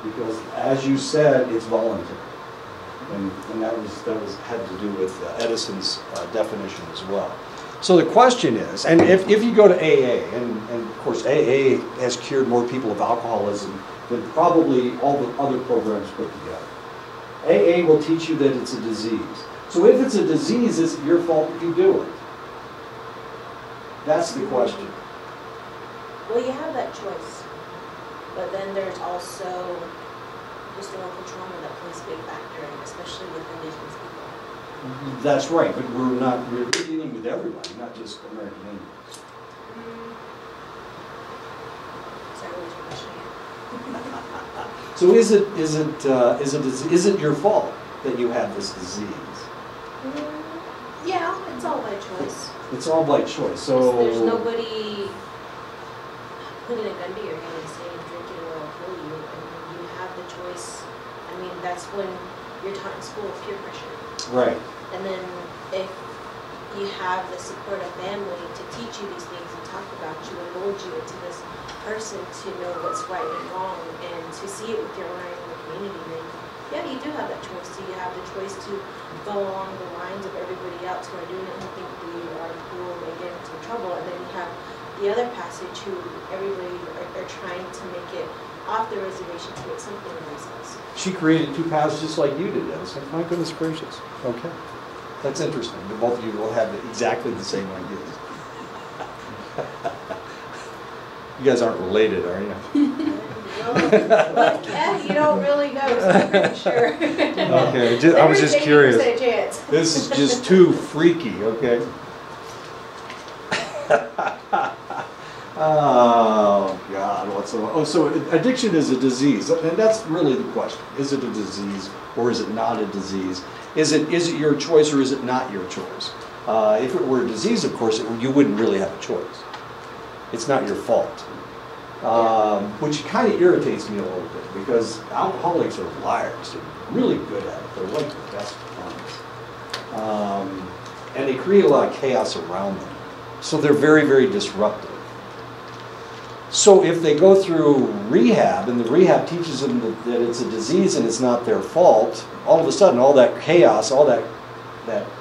Because, as you said, it's voluntary. And that had to do with Edison's definition as well. So the question is, and if you go to AA, and of course AA has cured more people of alcoholism than probably all the other programs put together. AA will teach you that it's a disease. So if it's a disease, is it your fault if you do it? That's the question. Well, you have that choice, but then there's also historical trauma that plays a big factor, especially with Indigenous people. That's right, but we're dealing with everybody, not just American Indians. Sorry, what was your question again? So is it your fault that you have this disease? Yeah, it's all by choice. It's all by choice. So There's nobody putting a gun to your head and saying drink it or I'll kill you. And you have the choice. I mean, that's when you're taught in school peer pressure. right. And then if you have the support of family to teach you these things and talk about you and mold you into this person to know what's right and wrong and to see it with your own eyes in the community, then yeah, you do have that choice. So you have the choice to go along the lines of everybody else who are doing it and think we are cool and get into trouble. And then you have the other passage who everybody are trying to make it off the reservation to make something of themselves. She created two paths just like you did. I was like, my goodness gracious. Okay. That's interesting. Both of you will have exactly the same ideas. You guys aren't related, are you? Look, yeah, you don't really know, so I'm pretty sure. Okay, I was just curious. 30% chance. This is just too freaky, okay? Oh, God. So addiction is a disease, and that's really the question. Is it a disease or is it not a disease? Is it your choice or is it not your choice? If it were a disease, of course, you wouldn't really have a choice. It's not your fault. Which kind of irritates me a little bit because alcoholics are liars. They're really good at it. They're like the best ones. And they create a lot of chaos around them. So they're very, very disruptive. So if they go through rehab and the rehab teaches them that it's a disease and it's not their fault, all of a sudden all that chaos, all that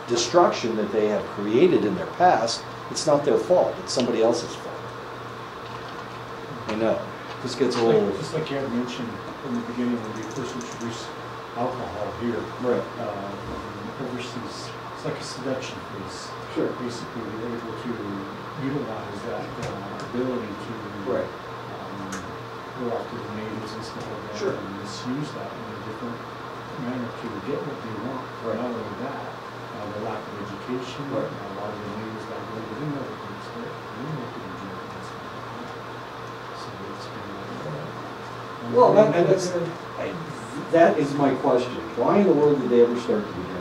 destruction that they have created in their past, it's not their fault. It's somebody else's fault. I know. This gets a little... Just like you had mentioned in the beginning when we first introduced alcohol here. Right. Overseas, it's like a seduction piece. Sure. Basically, we're able to utilize that ability to go after the natives and stuff like that. Sure. And misuse that in a different manner to get what they want. Right. Not only that, the lack of education, Right. a lot of the natives back then, they didn't know the things that they didn't know the drink and stuff like that. So it's been Well, that is my question. Why in the world did they ever start to begin?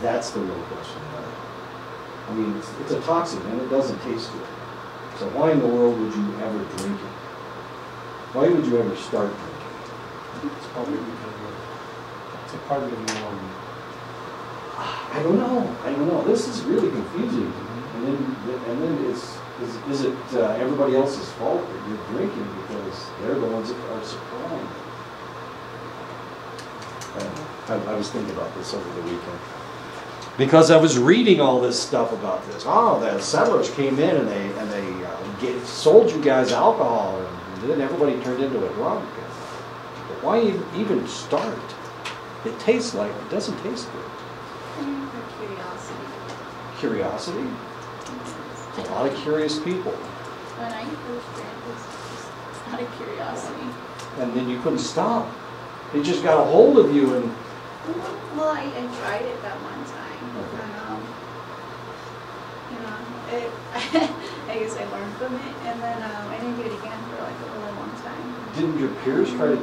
That's the real question. I mean, it's a toxin and it doesn't taste good. So why in the world would you ever drink it? Why would you ever start drinking? It's probably because it's a part of the norm. I don't know. This is really confusing. And then is it everybody else's fault that you're drinking because they're the ones that are supplying it? I was thinking about this over the weekend. Because I was reading all this stuff about this. Oh, the settlers came in and they sold you guys alcohol, and then everybody turned into a drunk. But why even start? It doesn't taste good. For curiosity. Curiosity? A lot of curious people. When I first drank, it was just out of curiosity. And then you couldn't stop. It just got a hold of you and... Well, I tried it that one time. And, I guess I learned from it. And then I didn't do it again for like a really long time. Didn't your peers try to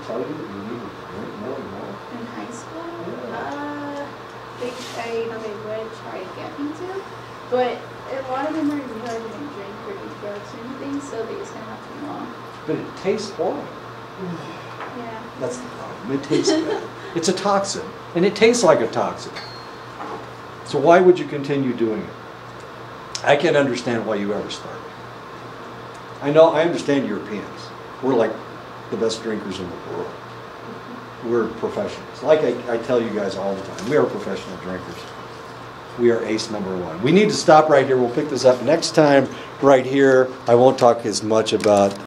tell you that you needed to drink more and more? In high school? Yeah. they would try to get me to, but a lot of them are really didn't drink or do drugs or anything, so they just kind of have to be wrong. But it tastes horrible. Yeah. That's the problem. It tastes bad. It's a toxin, and it tastes like a toxin. So why would you continue doing it? I can't understand why you ever started. I understand Europeans. We're like the best drinkers in the world. We're professionals. Like I tell you guys all the time, we are professional drinkers. We are ace number one. We need to stop right here. We'll pick this up next time right here. I won't talk as much about